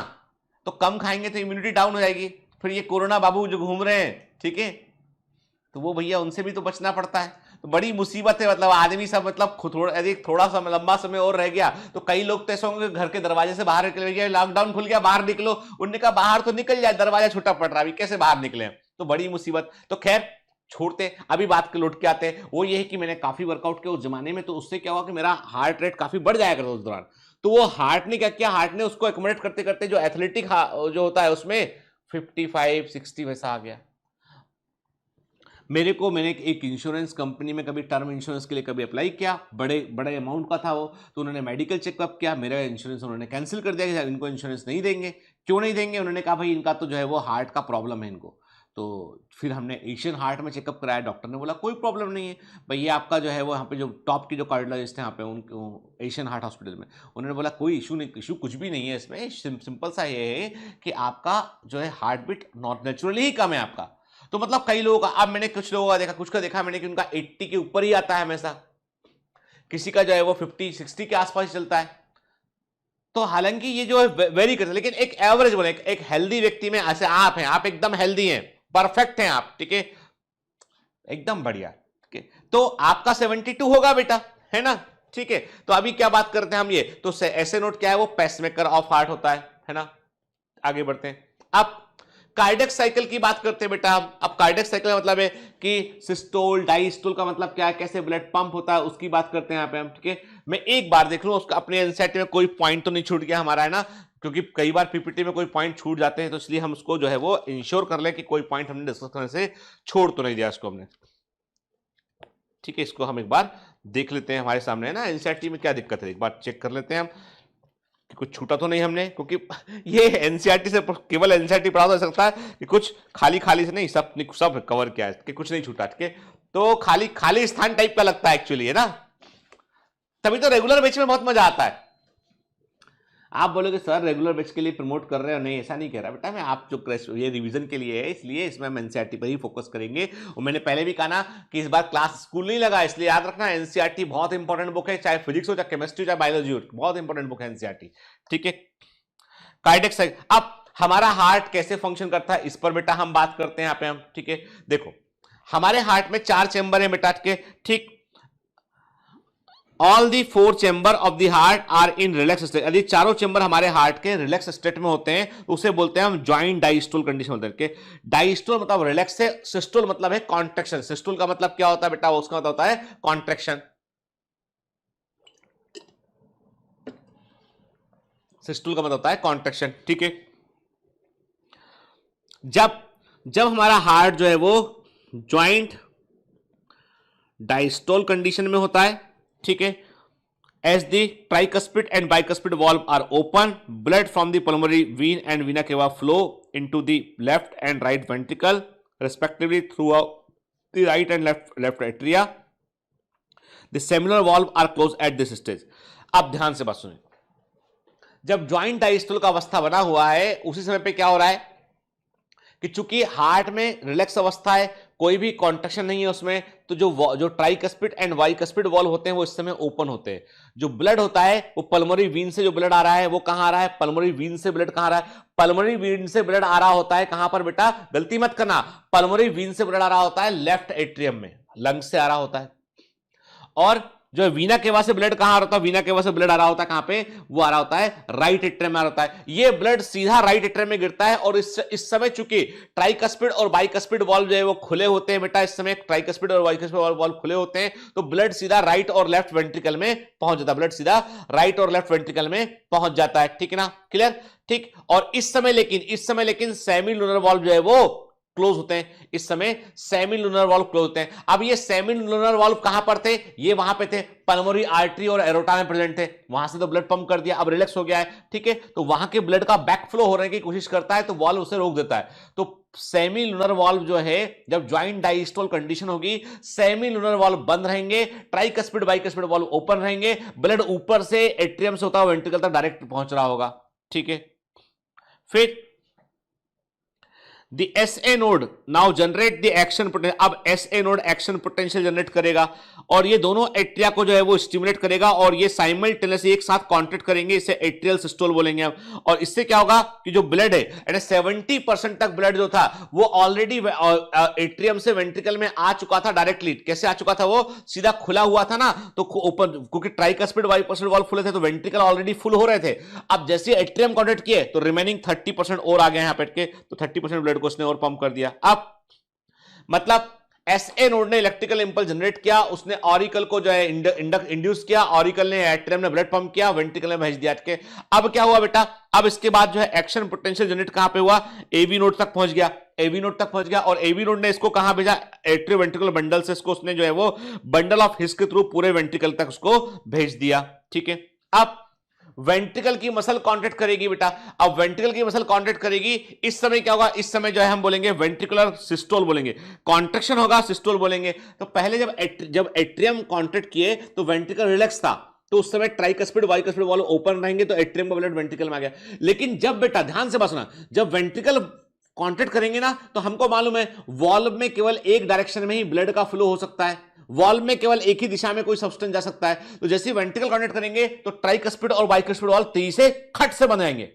तो कम खाएंगे तो इम्यूनिटी डाउन हो जाएगी। फिर ये कोरोना बाबू जो घूम रहे हैं, ठीक है, तो वो भैया उनसे भी तो बचना पड़ता है। तो बड़ी मुसीबत है। मतलब आदमी सब मतलब थोड़ा सा लंबा समय और रह गया तो कई लोग तो ऐसे होंगे घर के दरवाजे से बाहर निकल गए, लॉकडाउन खुल गया बाहर निकलो, उनने कहा बाहर तो निकल जाए, दरवाजा छूटा पड़ रहा है, अभी कैसे बाहर निकले? तो बड़ी मुसीबत। तो खैर छोड़ते, अभी बात के लौट के आते हैं। वो ये है कि मैंने काफी वर्कआउट किया उस जमाने में, तो उससे क्या हुआ कि मेरा हार्ट रेट काफी बढ़ जाया करता उस दौरान। तो वो हार्ट ने क्या किया, हार्ट ने उसको एकोमोडेट करते करते जो एथलेटिक जो होता है उसमें 55 60 वैसा आ गया। मैंने एक इंश्योरेंस कंपनी में कभी टर्म इंश्योरेंस के लिए कभी अप्लाई किया, बड़े अमाउंट का था वो। तो उन्होंने मेडिकल चेकअप किया, मेरा इंश्योरेंस उन्होंने कैंसिल कर दिया कि इनको इंश्योरेंस नहीं देंगे। क्यों नहीं देंगे? उन्होंने कहा भाई इनका तो जो है वो हार्ट का प्रॉब्लम है इनको। तो फिर हमने एशियन हार्ट में चेकअप कराया, डॉक्टर ने बोला कोई प्रॉब्लम नहीं है भैया, आपका जो है वो यहाँ पे जो टॉप की जो कार्डियोलॉजिस्ट हैं यहाँ पे उन एशियन हार्ट हॉस्पिटल में, उन्होंने बोला कोई इशू नहीं, इशू कुछ भी नहीं है इसमें, सिंपल सा ये है कि आपका जो है हार्ट बीट नेचुरली ही कम है आपका। तो मतलब कई लोगों का, अब मैंने कुछ लोगों का देखा, कुछ का देखा मैंने कि उनका 80 के ऊपर ही आता है हमेशा, किसी का जो है वो 50-60 के आसपास चलता है। तो हालांकि ये जो है वेरी करता है, लेकिन एक एवरेज बोले, एक हेल्दी व्यक्ति में, ऐसे आप हैं, आप एकदम हेल्दी हैं, परफेक्ट हैं आप, ठीक है, एकदम बढ़िया, ठीक है, तो आपका 72 होगा बेटा, है ना, ठीक है। तो अभी क्या बात करते हैं हम, ये तो ऐसे नोट क्या है, वो पेसमेकर ऑफ हार्ट होता है ना। आगे बढ़ते हैं, अब कार्डियक साइकिल की बात करते हैं बेटा हम। अब कार्डियक साइकिल का मतलब है कि सिस्टोल डायस्टोल का मतलब क्या है, कैसे ब्लड पंप होता है, उसकी बात करते हैं यहाँ पे हम, ठीक है। मैं एक बार देख लूं उसका, अपने एनसीईआरटी में कोई पॉइंट तो नहीं छूट गया हमारा, है ना, क्योंकि कई बार पीपीटी में कोई पॉइंट छूट जाते हैं, तो इसलिए हम उसको जो है वो इंश्योर कर ले कि कोई पॉइंट हमने डिस्कस करने से छोड़ तो नहीं दिया इसको हमने, ठीक है। इसको हम एक बार देख लेते हैं, हमारे सामने है ना एनसीईआरटी में क्या दिक्कत है, एक बार चेक कर लेते हैं हम कि कुछ छूटा तो नहीं हमने, क्योंकि ये एनसीईआरटी से केवल एनसीईआरटी पढ़ा तो सकता है कि कुछ खाली खाली से नहीं, सब कवर किया है कि कुछ नहीं छूटा, ठीक है। तो खाली खाली स्थान टाइप का लगता है एक्चुअली, है ना, तभी तो रेगुलर बैच में बहुत मजा आता है। आप बोलोगे सर रेगुलर बैच के लिए प्रमोट कर रहे हो, नहीं ऐसा नहीं कह रहा बेटा मैं, आप जो ये रिवीजन के लिए है, इसलिए इसमें हम एनसीईआरटी पर ही फोकस करेंगे। और मैंने पहले भी कहा ना कि इस बार क्लास स्कूल नहीं लगा, इसलिए याद रखना एनसीईआरटी बहुत इंपॉर्टेंट बुक है, चाहे फिजिक्स हो, चाहे केमिस्ट्री, चाहे बायोलॉजी हो, बहुत इंपॉर्टेंट बुक है एनसीईआरटी, ठीक है। कार्डियक साइकिल, अब हमारा हार्ट कैसे फंक्शन करता है, इस पर बेटा हम बात करते हैं यहाँ पे हम, ठीक है। देखो हमारे हार्ट में 4 चेंबर है बेटा के, ठीक, all the 4 chamber of the heart are in relax state. यदि चारों चेंबर हमारे हार्ट के रिलैक्स स्टेट में होते हैं तो उसे बोलते हैं हम जॉइंट डायस्टोल कंडीशन होता है। डायस्टोल मतलब रिलैक्स है, सिस्टोल मतलब है कॉन्ट्रैक्शन। सिस्टोल का मतलब क्या होता है बेटा, उसका मतलब होता है कॉन्ट्रैक्शन। सिस्टोल का मतलब होता है कॉन्ट्रैक्शन, ठीक है। जब हमारा हार्ट जो है वो जॉइंट डायस्टोल कंडीशन में होता है, ठीक है, as the tricuspid and bicuspid valve are open, blood from the pulmonary vein and vena cava flow into the left and right ventricle respectively throughout the right and left atria. The seminal valve are closed at this stage. अब ध्यान से बात सुनिए, जब joint diastole का अवस्था बना हुआ है उसी समय पे क्या हो रहा है कि चूंकि हार्ट में रिलैक्स अवस्था है, कोई भी कॉन्ट्रैक्शन नहीं है उसमें, तो जो ट्राइकस्पिड एंड बाइकस्पिड वॉल्व होते हैं वो इस समय ओपन होते हैं। जो ब्लड होता है वो पल्मोनरी वीन से जो ब्लड आ रहा है वो कहां आ रहा है, पल्मोनरी वीन से ब्लड कहां आ रहा है, पल्मोनरी वीन से ब्लड आ रहा होता है कहां पर बेटा, गलती मत करना, पल्मोनरी वीन से ब्लड आ रहा होता है लेफ्ट एट्रियम में, लंग्स से आ रहा होता है। और जो वीना केवा से ब्लड कहां आ रहा होता है, वीना केवा से ब्लड आ रहा होता है कहां पे, वो आ रहा होता है राइट एट्रियम में आ रहा होता है। ये ब्लड सीधा राइट एट्रियम में गिरता है और इस समय चूंकि ट्राइकस्पिड और बाइकस्पिड वॉल्व जो है वो खुले होते हैं बेटा, इस समय ट्राइकस्पिड और बाइकस्पिड वॉल्व खुले होते हैं, तो ब्लड सीधा राइट और लेफ्ट वेंट्रिकल में पहुंच जाता है, ब्लड सीधा राइट और लेफ्ट वेंट्रिकल में पहुंच जाता है, ठीक है ना, क्लियर, ठीक। और इस समय लेकिन सेमी लूनर वॉल्व जो है वो क्लोज होते हैं, इस समय सेमी लूनर वॉल्व क्लोज होते हैं। अब ये सेमी लूनर वॉल्व कहां पर थे, ये वहां पे थे, पल्मोनरी आर्टरी और एरोटा में प्रेजेंट थे, वहां से तो ब्लड पंप कर दिया, अब रिलैक्स हो गया है, ठीक है, तो वहां के ब्लड का बैक फ्लो होने की कोशिश करता है तो वॉल्व उसे रोक देता है। तो सेमी लूनर वॉल्व जो है, जब ज्वाइंट डायस्टोल कंडीशन होगी, सेमी लूनर वॉल्व बंद रहेंगे, ट्राइकस्पिड बाइकस्पिड वॉल्व ओपन रहेंगे, ब्लड ऊपर से एट्रियम से होता हुआ वेंट्रिकल तक डायरेक्ट पहुंच रहा होगा, ठीक है। फिर The SA node now generate the action potential। अब SA node action potential generate करेगा और ये दोनों एट्रिया को जो है वो स्टिमुलेट करेगा और ये साइमल्टेनियसली एक साथ कॉन्ट्रैक्ट करेंगे, इसे एट्रियल सिस्टोल बोलेंगे हम। और इससे क्या होगा कि जो ब्लड है यानी 70% तक ब्लड जो था वो ऑलरेडी एट्रियम से वेंट्रिकल में आ चुका था डायरेक्टली। कैसे आ चुका था, वो सीधा खुला हुआ था ना, तो ओपन, क्योंकि ट्राइकस्पिड बाइकस्पिड वॉल्व खुले थे तो वेंट्रिकल ऑलरेडी फुल हो रहे थे। अब जैसे एट्रियम कॉन्ट्रैक्ट किए तो रिमेनिंग 30% और आ गए यहाँ पे के, तो 30% ब्लड को उसने और पंप कर दिया। अब मतलब एसए नोड ने इलेक्ट्रिकल इंपल्स जनरेट किया, उसने ऑरिकल को जो है इंड्यूस किया, ऑरिकल ने एट्रियम ने ब्लड पंप किया, वेंट्रिकल में भेज दिया के। अब क्या हुआ बेटा, अब इसके बाद जो है एक्शन पोटेंशियल जनरेट कहां पे हुआ, एवी नोड तक पहुंच गया, एवी नोड तक पहुंच गया और एवी नोड ने इसको कहां भेजा, एट्रियो वेंट्रिकल बंडल से इसको उसने जो है वो बंडल ऑफ हिस के थ्रू पूरे वेंट्रिकल तक उसको भेज दिया, ठीक है। अब वेंट्रिकल की मसल कॉन्ट्रैक्ट करेगी बेटा। अब वेंट्रिकल की मसल कॉन्ट्रैक्ट करेगी, इस समय क्या होगा, इस समय जो है हम बोलेंगे वेंट्रिकुलर सिस्टोल बोलेंगे, कॉन्ट्रैक्शन होगा सिस्टोल बोलेंगे। तो पहले जब एट्रियम कॉन्ट्रैक्ट किए तो वेंट्रिकल रिलैक्स था, तो उस समय ट्राइकस्पिड बाइकस्पिड वाल्व ओपन रहेंगे, तो एट्रियम का ब्लड वेंट्रिकल में आ गया। लेकिन जब बेटा ध्यान से बात सुना, जब वेंट्रिकल कॉन्ट्रैक्ट करेंगे ना, तो हमको मालूम है वॉल्व में केवल एक डायरेक्शन में ही ब्लड का फ्लो हो सकता है, वॉल्व में केवल एक ही दिशा में कोई सब्सटेंस जा सकता है। तो जैसे ही वेंट्रिकल कॉन्ट्रैक्ट करेंगे तो ट्राइकस्पिड और बाइकस्पिड वाल्व तेजी से खट से बंद जाएंगे,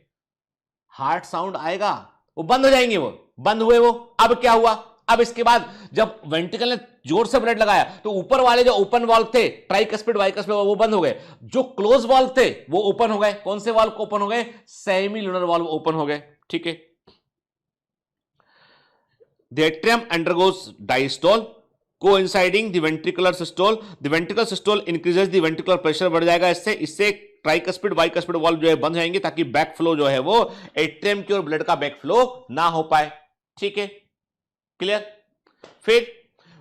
हार्ट साउंड आएगा, वो बंद हो जाएंगे, वो बंद हुए। वो अब क्या हुआ, अब इसके बाद जब वेंट्रिकल ने जोर से ब्लड लगाया तो ऊपर वाले जो ओपन वाल्व थे ट्राइकस्पिड बाइकस्पिड वो बंद हो गए, जो क्लोज वाल्व थे वो ओपन हो गए। कौन से वाल्व ओपन हो गए, सेमीलुनर वाल्व ओपन हो गए, ठीक है। The atrium undergoes diastole coinciding the ventricular systole. The ventricular systole increases the ventricular pressure, बढ़ जाएगा इससे ट्राइकस्पिड बाइकस्पिड वाल्व जो है बंद जाएंगे, ताकि बैक फ्लो जो है वो एट्रियम की ओर ब्लड का बैक फ्लो ना हो पाए, ठीक है, क्लियर। फिर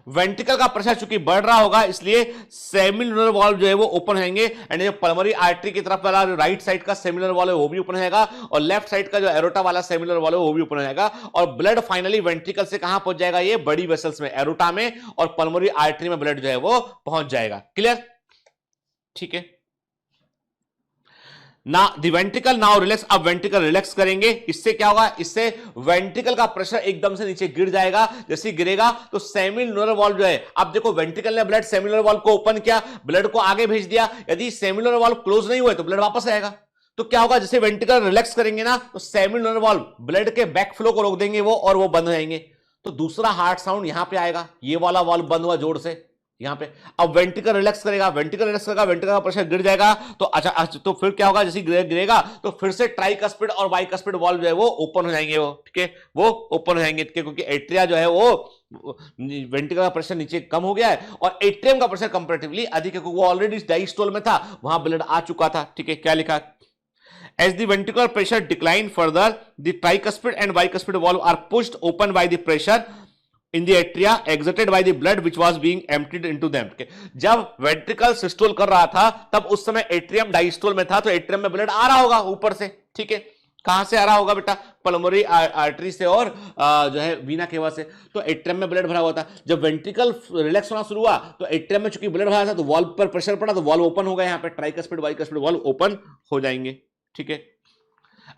वेंट्रिकल का प्रेशर चूंकि बढ़ रहा होगा, इसलिए सेमिलुनर वाल्व जो है वो ओपन होंगे, एंड जो पल्मोनरी आर्टरी की तरफ वाला राइट साइड का सेमिलुनर वाल्व है वो भी ओपन होगा, और लेफ्ट साइड का जो एरोटा वाला सेमिलुनर वाल्व है वो भी ओपन होगा, और ब्लड फाइनली वेंट्रिकल से कहां पहुंच जाएगा, ये बड़ी वेसल्स में, एरोटा में और पल्मोनरी आर्टरी में ब्लड जो है वो पहुंच जाएगा, क्लियर, ठीक है ना। दी वेंट्रिकल नाउ रिलैक्स, अब वेंट्रिकल रिलैक्स करेंगे, इससे क्या होगा, इससे वेंट्रिकल का प्रेशर एकदम से नीचे गिर जाएगा। जैसे गिरेगा तो सेमिलुनर वाल्व जो है, अब देखो वेंट्रिकल ने ब्लड सेमिलुनर वाल्व को ओपन किया, ब्लड को आगे भेज दिया, यदि सेमिलुनर वाल्व क्लोज नहीं हुए तो ब्लड वापस आएगा। तो क्या होगा, जैसे वेंट्रिकल रिलैक्स करेंगे ना, तो सेमिलुनर वाल्व ब्लड के बैक फ्लो को रोक देंगे वो, और वो बंद हो जाएंगे। तो दूसरा हार्ट साउंड यहां पे आएगा, ये वाला वाल्व बंद हुआ जोर से यहां पे। अब वेंट्रिकल रिलैक्स करेगा, वेंट्रिकल रिलैक्स करेगा, वेंट्रिकल का प्रेशर गिर जाएगा, तो अच्छा तो फिर क्या होगा, जैसे गिरेगा तो फिर से ट्राइकस्पिड और बाइकस्पिड वाल्व जो है वो ओपन हो जाएंगे, वो ठीक है, वो ओपन हो जाएंगे, क्योंकि एट्रिया जो है वो वेंट्रिकल का प्रेशर नीचे कम हो गया है, और एट्रियम का प्रेशर कंपैरेटिवली अधिक है, क्योंकि वो ऑलरेडी डायस्टोल में था, वहां ब्लड आ चुका था, ठीक है। क्या लिखा, as the ventricular pressure decline further, the tricuspid and bicuspid valve are pushed open by the pressure in the atria exerted by the blood which was being emptied into them. जब ventricle systole कर रहा था तब उस समय atrium diastole में था, तो एट्रियम में ब्लड आ रहा होगा ऊपर से, ठीक है। कहां से आ रहा होगा बेटा, पल्मोनरी आर्टरी से और जो है वीना केवा से, तो एट्रियम में ब्लड भरा हुआ था। जब वेंट्रिकल रिलैक्स होना शुरू हुआ तो एट्रियम में चूंकि ब्लड भरा था, तो वॉल्व पर प्रेशर पड़ा, तो वॉल्व ओपन हो गया, यहाँ पे ट्राइकस्पिड बाइकस्पिड वॉल्व ओपन हो जाएंगे, ठीक है।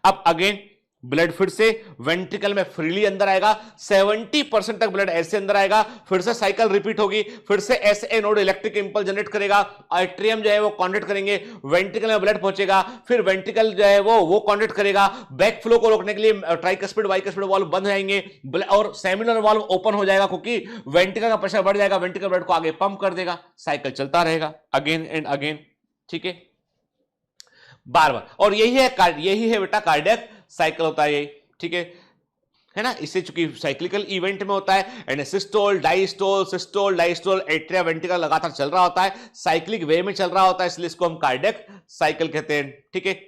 अब अगेन ब्लड फिर से वेंट्रिकल में फ्रीली अंदर आएगा, 70% तक ब्लड ऐसे अंदर आएगा, फिर से साइकिल रिपीट होगी, फिर से SA node electric impulse generate करेगा, एट्रियम जो है वो कॉन्ट्रैक्ट करेंगे, वेंट्रिकल में ब्लड पहुंचेगा, फिर वेंट्रिकल जो है वो कॉन्ट्रैक्ट करेगा, बैक फ्लो को रोकने के लिए ट्राइकस्पिड बाइकस्पिड वाल्व बंद हो जाएंगे, और सेमिलुनर वाल्व ओपन हो जाएगा, क्योंकि वेंट्रिकल का प्रेशर बढ़ जाएगा, वेंट्रिकल ब्लड को आगे पंप कर देगा, साइकिल चलता रहेगा अगेन एंड अगेन, ठीक है, बार बार। और यही है बेटा कार्डियक साइकिल होता है, यही, ठीक है ना। इससे चूंकि साइक्लिकल इवेंट में होता है, and systole diastole systole diastole atria ventricle लगातार चल रहा होता है, साइक्लिक वे में चल रहा होता है, इसलिए इसको हम कार्डियक साइकिल कहते हैं, ठीक है।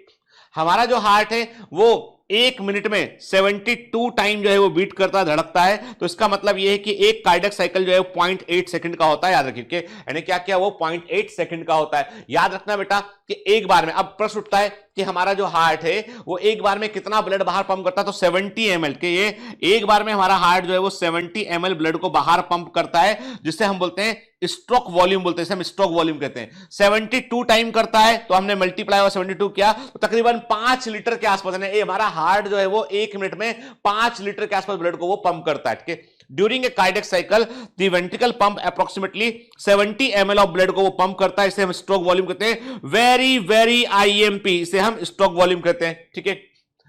हमारा जो हार्ट है वो 1 मिनट में 72 टाइम जो है वो बीट करता है, धड़कता है, तो इसका मतलब ये है कि एक कार्डियक साइकिल जो है 0.8 सेकंड का होता है, याद रखिए, यानी क्या क्या वो 0.8 सेकंड का होता है। याद रखना बेटा कि एक बार में, अब प्रश्न उठता है कि हमारा जो हार्ट है वो एक बार में कितना ब्लड बाहर पंप करता है, तो 70 ml के, ये एक बार में हमारा हार्ट जो है वो 70 ml ब्लड को बाहर पंप करता है, जिससे हम बोलते हैं स्ट्रोक वॉल्यूम, बोलते हैं हम स्ट्रोक वॉल्यूम कहते हैं। 72 टाइम करता है, तो हमने मल्टीप्लाई और 72 किया, तो तकरीबन 5 लीटर के आसपास, ये हमारा हार्ट जो है वो 1 मिनट में 5 लीटर के आसपास ब्लड को वो पंप करता है, ठीक है। During a cardiac cycle the ventricle pump approximately 70 ml of blood को वो पंप करता है, इसे हम स्ट्रोक वॉल्यूम कहते हैं। वेरी वेरी आईएमपी, इसे हम स्ट्रोक वॉल्यूम कहते हैं, ठीक है।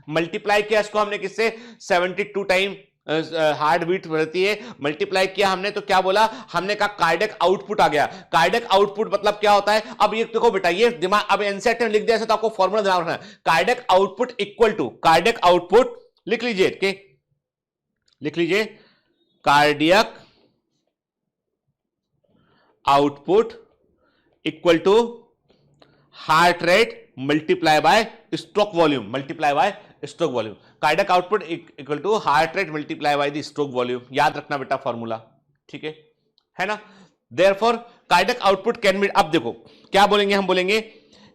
मल्टीप्लाई किया इसको हमने किससे, 72 टाइम हार्ट बीट रहती है, मल्टीप्लाई किया हमने, तो क्या बोला हमने, कहा कार्डियक आउटपुट आ गया। कार्डियक आउटपुट मतलब क्या होता है, अब ये देखो बेटा, ये दिमाग अब एनसीईआरटी में लिख दिया तो आपको फॉर्मूला दिमाग रखना है। Cardiac output equal to, cardiac output लिख लीजिए, लिख लीजिए, cardiac output equal to heart rate multiply by stroke volume, multiply by stroke volume. Cardiac output equal to heart rate multiply by the stroke volume, याद रखना बेटा formula, ठीक है ना। Therefore cardiac output can be, अब देखो क्या बोलेंगे, हम बोलेंगे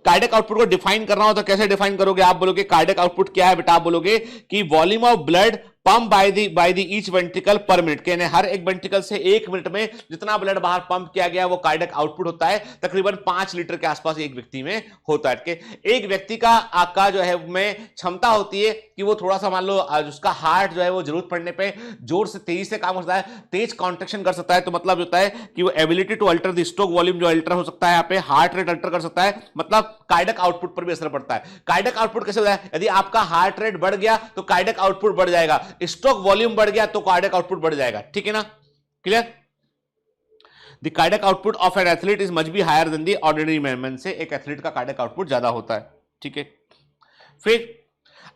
कार्डियक आउटपुट को डिफाइन करना हो तो कैसे डिफाइन करोगे? आप बोलोगे कार्डियक आउटपुट क्या है बेटा? आप बोलोगे कि volume of blood pump by the each ventricle पर मिनट, यानी हर एक वेंट्रिकल से 1 मिनट में जितना ब्लड बाहर पंप किया गया वो कार्डियक आउटपुट होता है। तकरीबन 5 लीटर के आसपास एक व्यक्ति में होता है। एक व्यक्ति का जो है में क्षमता होती है कि वो थोड़ा सा मान लो उसका हार्ट जो है वो जरूरत पड़ने पे जोर से तेजी से काम करता है, तेज कॉन्ट्रैक्शन कर सकता है। तो मतलब होता है कि वो ability to alter the stroke volume जो अल्टर हो सकता है, यहाँ पे हार्ट रेट अल्टर कर सकता है, मतलब कार्डियक आउटपुट पर भी असर पड़ता है। कार्डियक आउटपुट कैसे होता है? यदि आपका हार्ट रेट बढ़ गया तो कार्डियक आउटपुट बढ़ जाएगा, स्ट्रोक वॉल्यूम बढ़ गया तो कार्डियक आउटपुट बढ़ जाएगा। ठीक है ना? Clear? The cardiac output of an athlete is much be higher than the ordinary man से एक एथलीट का कार्डियक आउटपुट ज्यादा होता है। ठीक है, फिर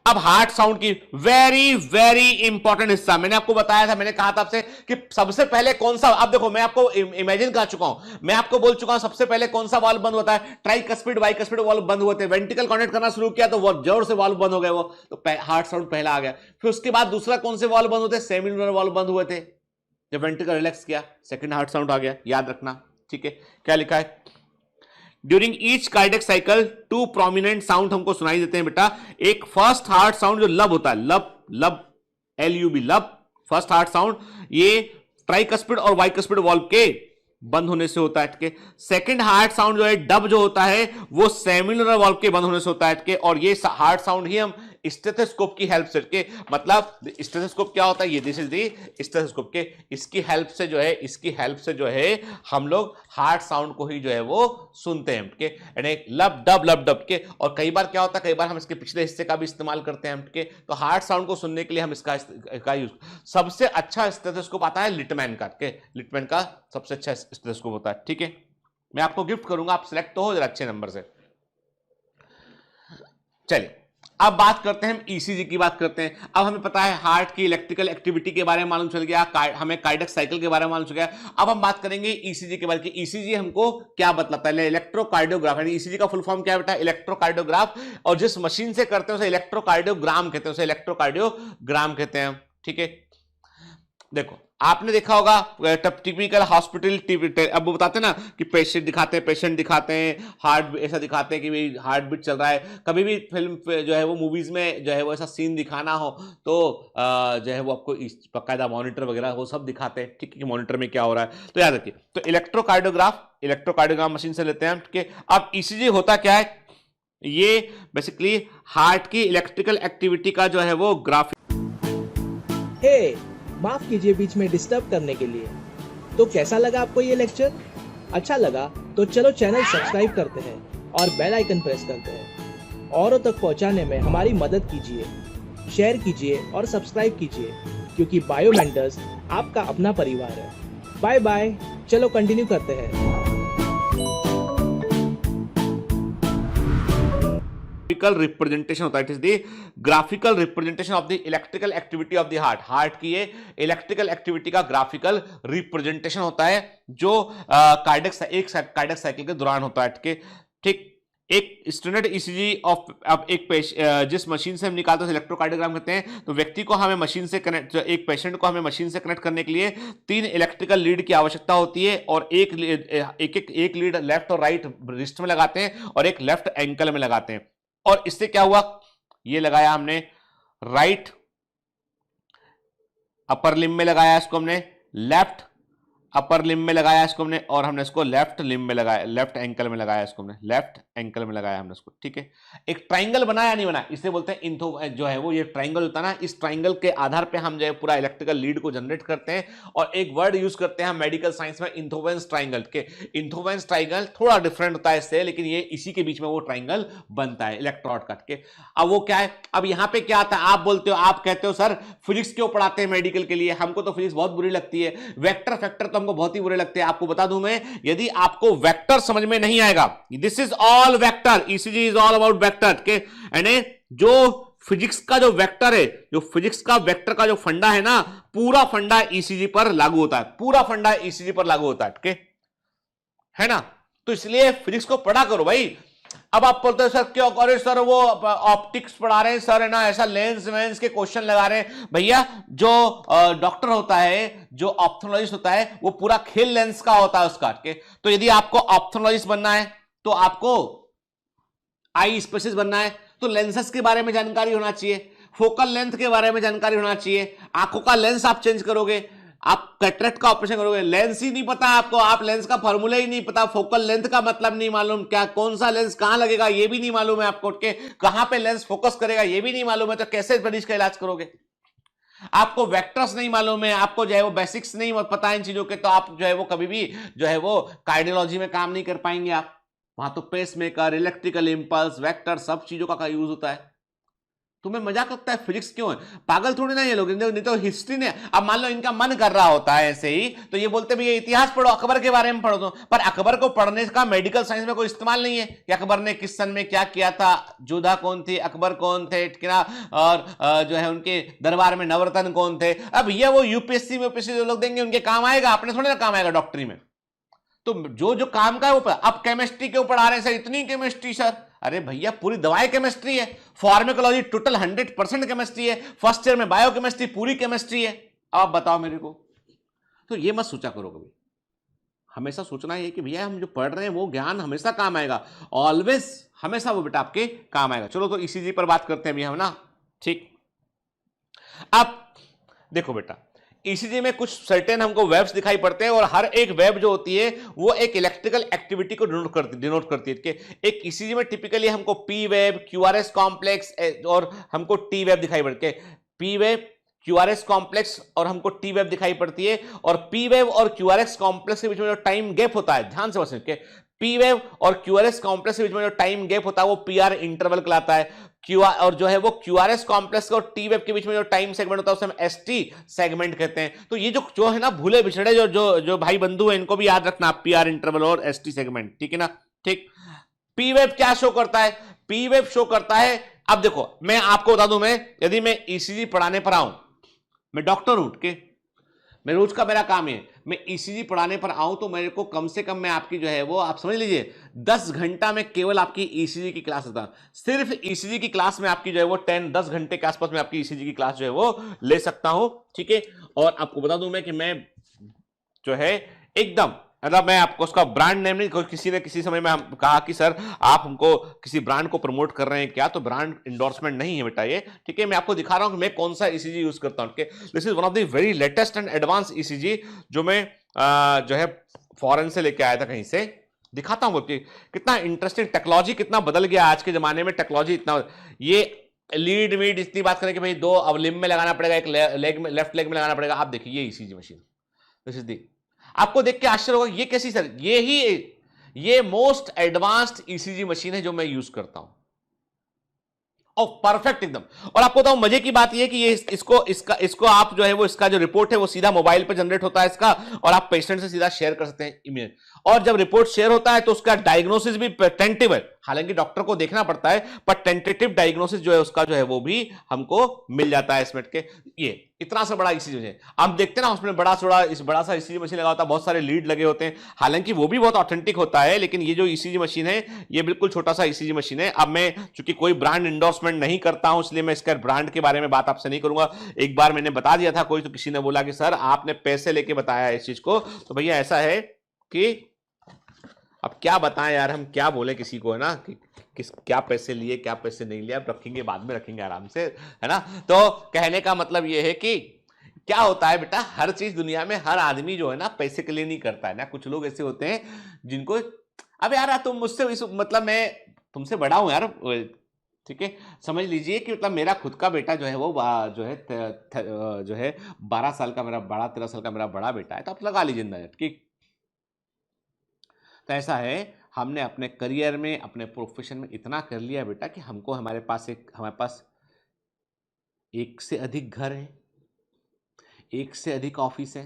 अब हार्ट साउंड की वेरी वेरी इंपॉर्टेंट हिस्सा मैंने आपको बताया था, मैंने कहा था आपसे कि सबसे पहले कौन सा, अब देखो मैं आपको इमेजिन कर चुका हूं, मैं आपको बोल चुका हूं सबसे पहले कौन सा वाल्व बंद होता है? ट्राइकस्पिड बाइकस्पिड वाल्व बंद हुए थे, वेंट्रिकल कनेक्ट करना शुरू किया तो वो जोर से वाल्व बंद हो गए, वो तो हार्ट साउंड पहला आ गया। फिर उसके बाद दूसरा कौन से वाल्व बंद होते? सेमिलुनर वाल्व बंद हुए थे, जब वेंट्रिकल रिलैक्स किया सेकंड हार्ट साउंड आ गया, याद रखना। ठीक है, क्या लिखा है? During each cardiac cycle 2 prominent sound हमको सुनाई देते हैं बेटा। एक फर्स्ट हार्ट साउंड जो लब होता है, लब लब LUB लब, फर्स्ट हार्ट साउंड, ये ट्राइकस्पिड और बाइकस्पिड वाल्व के बंद होने से होता है। सेकंड हार्ट साउंड जो है डब जो होता है वो सेमिलुनर वाल्व के बंद होने से होता है। और ये हार्ट साउंड ही हम स्टेथोस्कोप की हेल्प से, मतलब स्टेथोस्कोप क्या होता है? ये दिस इज दी स्टेथोस्कोप के, इसकी हेल्प से जो है हम लोग हार्ट साउंड को ही जो है वो सुनते हैं के, यानी लब डब के। और कई बार क्या होता है, कई बार हम इसके पिछले हिस्से का भी इस्तेमाल करते हैं के, तो हार्ट साउंड को सुनने के लिए हम इसका यूज। सबसे अच्छा स्टेथोस्कोप आता है लिटमैन का, लिटमैन का सबसे अच्छा स्टेथोस्कोप होता है। ठीक है, मैं आपको गिफ्ट करूंगा, आप सिलेक्ट तो हो जरा अच्छे नंबर से। चलिए अब बात करते हैं, हम ईसीजी की बात करते हैं। अब हमें पता है हार्ट की इलेक्ट्रिकल एक्टिविटी के बारे में मालूम चल गया, हमें कार्डियक साइकिल के बारे में मालूम चल गया। अब हम बात करेंगे ईसीजी के बारे में। ईसीजी हमको क्या बतलाता है? इलेक्ट्रोकार्डियोग्राफ, यानी ईसीजी का फुल फॉर्म क्या है बेटा? इलेक्ट्रोकार्डियोग्राफ। और जिस मशीन से करते हैं उसे इलेक्ट्रोकार्डियोग्राम कहते हैं, उसे इलेक्ट्रोकार्डियोग्राम कहते हैं। ठीक है, देखो आपने देखा होगा टिपिकल हॉस्पिटल, अब वो बताते हैं ना कि पेशेंट दिखाते हैं हार्ट, ऐसा दिखाते हैं कि भाई हार्ट बीट चल रहा है। कभी भी फिल्म जो है वो मूवीज में जो है वो ऐसा सीन दिखाना हो तो जो है वो आपको बाकायदा मॉनिटर वगैरह वो सब दिखाते हैं। ठीक है, मॉनिटर में क्या हो रहा है, तो याद रखिए। तो इलेक्ट्रोकार्डियोग्राफ मशीन से लेते हैं। ठीक है, अब ईसीजी होता क्या है? ये बेसिकली हार्ट की इलेक्ट्रिकल एक्टिविटी का जो है वो ग्राफ। माफ कीजिए बीच में डिस्टर्ब करने के लिए। तो कैसा लगा आपको ये लेक्चर? अच्छा लगा तो चलो चैनल सब्सक्राइब करते हैं और बेल आइकन प्रेस करते हैं। औरों तक पहुंचाने में हमारी मदद कीजिए, शेयर कीजिए और सब्सक्राइब कीजिए, क्योंकि बायो मेंटर्स आपका अपना परिवार है। बाय बाय, चलो कंटिन्यू करते हैं। ग्राफिकल रिप्रेजेंटेशन होता है, it is the graphical representation of the electrical activity of the heart की ये इलेक्ट्रिकल एक्टिविटी का ग्राफिकल रिप्रेजेंटेशन होता है जो कार्डियक साइकिल के दौरान होता है। ठीक, एक स्टैंडर्ड ईसीजी ऑफ अब जिस मशीन से हम निकालते हैं इलेक्ट्रोकार्डियोग्राम कहते हैं। तो व्यक्ति को हमें मशीन से कनेक्ट, एक पेशेंट को हमें मशीन से कनेक्ट करने के लिए 3 इलेक्ट्रिकल लीड की आवश्यकता होती है, और एक लीड लेफ्ट और राइट रिस्ट में लगाते हैं और एक लेफ्ट एंकल में लगाते हैं। और इससे क्या हुआ, ये लगाया हमने राइट अपर लिम्ब में लगाया इसको हमने, लेफ्ट अपर लिम्ब में लगाया इसको हमने, और हमने इसको लेफ्ट लिम्ब में लगाया, लेफ्ट एंकल में लगाया इसको हमने, लेफ्ट एंकल में लगाया हमने इसको। ठीक है, एक ट्राइंगल बनाया नहीं बना, इसे बोलते हैं जो है वो ये ट्राइंगल होता है ना, इस ट्राइंगल के आधार पे हम जो है पूरा इलेक्ट्रिकल लीड को जनरेट करते हैं। और एक वर्ड यूज करते हैं हम मेडिकल साइंस में, इंथोवेंस ट्राइंगल के। इंथोवेंस ट्राइंगल थोड़ा डिफरेंट होता है इससे, लेकिन ये इसी के बीच में वो ट्राइंगल बनता है इलेक्ट्रोड कट के। अब वो क्या है, अब यहाँ पे क्या आता है, आप बोलते हो, आप कहते हो सर फिजिक्स क्यों पढ़ाते हैं मेडिकल के लिए, हमको तो फिजिक्स बहुत बुरी लगती है, वेक्टर फैक्टर तो हमको बहुत ही बुरे लगते हैं। आपको बता दूं मैं, यदि आपको वेक्टर समझ में नहीं आएगा, this is all vector, ECG is all about vector के, यानी जो फिजिक्स का जो वेक्टर है, जो फिजिक्स का वेक्टर का जो फंडा है ना, पूरा फंडा ईसीजी पर लागू होता है, पूरा फंडा ईसीजी पर लागू होता है ना। तो इसलिए फिजिक्स को पढ़ा करो भाई। अब आप बोलते हैं सर क्यों, अरे सर वो ऑप्टिक्स पढ़ा रहे हैं सर, है ना, ऐसा लेंस वेंस के क्वेश्चन लगा रहे हैं। भैया जो डॉक्टर होता है, जो ऑप्थेल्मोलॉजिस्ट होता है, वो पूरा खेल लेंस का होता है उसका के। तो यदि आपको ऑप्थेल्मोलॉजिस्ट बनना है तो आपको आई स्पेशलिस्ट बनना है तो लेंसेस के बारे में जानकारी होना चाहिए, फोकल लेंथ के बारे में जानकारी होना चाहिए। आंखों का लेंस आप चेंज करोगे, आप कैटरेक्ट का ऑपरेशन करोगे, लेंस ही नहीं पता आपको, आप लेंस का फॉर्मूला ही नहीं पता, फोकल लेंथ का मतलब नहीं मालूम, क्या कौन सा लेंस कहां लगेगा ये भी नहीं मालूम है आपको, के कहां पे लेंस फोकस करेगा ये भी नहीं मालूम है, तो कैसे मरीज का इलाज करोगे? आपको वेक्टर्स नहीं मालूम है, आपको जो है वो बेसिक्स नहीं पता है इन चीजों के, तो आप जो है वो कभी भी जो है वो कार्डियोलॉजी में काम नहीं कर पाएंगे आप। वहां तो पेसमेकर, इलेक्ट्रिकल इंपल्स, वेक्टर सब चीजों का यूज होता है। तुम्हें मजाक लगता है फिजिक्स क्यों है? पागल थोड़ी ना ये लोग, नहीं तो हिस्ट्री ने, अब मान लो इनका मन कर रहा होता है ऐसे ही तो ये बोलते भैया इतिहास पढ़ो, अकबर के बारे में पढ़ो दो, पर अकबर को पढ़ने का मेडिकल साइंस में कोई इस्तेमाल नहीं है कि अकबर ने किस सन में क्या किया था, जोधा कौन थी, अकबर कौन थे, और जो है उनके दरबार में नवरत्न कौन थे। अब ये वो यूपीएससी में जो लोग देंगे उनके काम आएगा, अपने थोड़ी ना काम आएगा डॉक्टरी में। तो जो जो काम का है वो अब केमिस्ट्री क्यों पढ़ा रहे हैं सर, इतनी केमिस्ट्री सर? अरे भैया पूरी दवाई केमिस्ट्री है, फार्माकोलॉजी टोटल 100% केमिस्ट्री है, फर्स्ट ईयर में बायोकेमिस्ट्री पूरी केमिस्ट्री है। अब आप बताओ मेरे को, तो ये मत सोचा करो कभी, हमेशा सोचना है कि भैया हम जो पढ़ रहे हैं वो ज्ञान हमेशा काम आएगा, ऑलवेज हमेशा वो बेटा आपके काम आएगा। चलो तो ईसीजी पर बात करते हैं अभी हम ना, ठीक। अब देखो बेटा ईसीजी में कुछ सर्टेन हमको वेव्स दिखाई पड़ते हैं और हर एक वेव जो होती है वो एक इलेक्ट्रिकल एक्टिविटी को डिनोट करती है। कि एक ईसीजी में टिपिकली हमको पी वेव, क्यूआरएस कॉम्प्लेक्स और हमको टी वेव दिखाई पड़ती है। पी वेव, क्यूआरएस कॉम्प्लेक्स और हमको टी वेव दिखाई पड़ती है। और पी वेव और क्यूआरएस कॉम्प्लेक्स के बीच में जो टाइम गैप होता है, ध्यान से समझिए, पी वेव और क्यूआरएस कॉम्प्लेक्स के बीच में जो टाइम गैप होता है वो पीआर इंटरवल कहलाता है। और जो है वो क्यूआरएस कॉम्प्लेक्स और टी वेव के बीच में जो टाइम सेगमेंट होता है उसे हम एसटी सेगमेंट कहते हैं। तो ये जो है ना भूले बिछड़े जो भाई बंधु हैं इनको भी याद रखना, पीआर इंटरवल और एसटी सेगमेंट, ठीक है ना, ठीक। पी वेव क्या शो करता है? पी वेव शो करता है, अब देखो मैं आपको बता दूं, यदि मैं ईसीजी पढ़ाने पर आऊं, मैं डॉक्टर हूं के, मैं रोज का मेरा काम है, मैं ईसीजी पढ़ाने पर आऊं तो मेरे को कम से कम मैं आपकी जो है वो आप समझ लीजिए 10 घंटा में केवल आपकी ईसीजी की क्लास होता है। सिर्फ ईसीजी की क्लास में आपकी जो है वो 10 घंटे के आसपास में आपकी ईसीजी की क्लास जो है वो ले सकता हूं, ठीक है। और आपको बता दूं मैं कि मैं जो है एकदम, मतलब मैं आपको उसका ब्रांड नेम नहीं, किसी ने किसी समय में हम कहा कि सर आप हमको किसी ब्रांड को प्रमोट कर रहे हैं क्या, तो ब्रांड इंडोर्समेंट नहीं है बेटा ये, ठीक है। मैं आपको दिखा रहा हूं कि मैं कौन सा ईसीजी यूज करता हूं। This is one of the very latest and advance ECG जो मैं जो है फॉरेन से लेके आया था कहीं से, दिखाता हूं कि कितना इंटरेस्टिंग टेक्नोलॉजी, कितना बदल गया आज के जमाने में टेक्नोलॉजी, इतना ये लीड वीड इतनी बात करें कि भाई 2 अब लिम्ब में लगाना पड़ेगा, एक लेग में, लेफ्ट लेग में लगाना पड़ेगा। आप देखिए ये ECG machine, this is the, आपको देख के आश्चर्य होगा ये कैसी सर, ये मोस्ट एडवांस्ड ईसीजी मशीन है जो मैं यूज करता हूं, और परफेक्ट एकदम। और आपको बताऊं मजे की बात ये कि ये इसको आप जो है वो इसका जो रिपोर्ट है वो सीधा मोबाइल पे जनरेट होता है इसका, और आप पेशेंट से सीधा शेयर कर सकते हैं इमेज। और जब रिपोर्ट शेयर होता है तो उसका डायग्नोसिस भी टेंटेटिव है, हालांकि डॉक्टर को देखना पड़ता है, पर टेंटेटिव डायग्नोसिस जो है उसका जो है वो भी हमको मिल जाता है इसमें के। ये इतना सा बड़ा ईसीजी मशीन आप देखते हैं ना, उसमें बड़ा सा ईसीजी मशीन लगा होता है, बहुत सारे लीड लगे होते हैं, हालांकि वो भी बहुत ऑथेंटिक होता है, लेकिन ये जो ईसीजी मशीन है ये बिल्कुल छोटा सा ईसीजी मशीन है। अब मैं चूंकि कोई ब्रांड इंडोर्समेंट नहीं करता हूं इसलिए मैं इसका ब्रांड के बारे में बात आपसे नहीं करूंगा। एक बार मैंने बता दिया था कोई, तो किसी ने बोला कि सर आपने पैसे लेके बताया इस चीज को, तो भैया ऐसा है कि अब क्या बताएं यार, हम क्या बोले किसी को, है ना, कि क्या पैसे लिए क्या पैसे नहीं लिए, अब रखेंगे बाद में रखेंगे आराम से, है ना। तो कहने का मतलब ये है कि क्या होता है बेटा, हर चीज दुनिया में हर आदमी जो है ना पैसे के लिए नहीं करता है ना। कुछ लोग ऐसे होते हैं जिनको, अब यार तुम मुझसे मतलब मैं तुमसे बड़ा हूं यार, ठीक है, समझ लीजिए कि मतलब मेरा खुद का बेटा जो है वो जो है 12 साल का मेरा बड़ा, 13 साल का मेरा बड़ा बेटा है, तो आप लगा लीजिए नजर कि, तो ऐसा है हमने अपने करियर में, अपने प्रोफेशन में इतना कर लिया बेटा कि हमको हमारे पास एक से अधिक घर है, एक से अधिक ऑफिस है,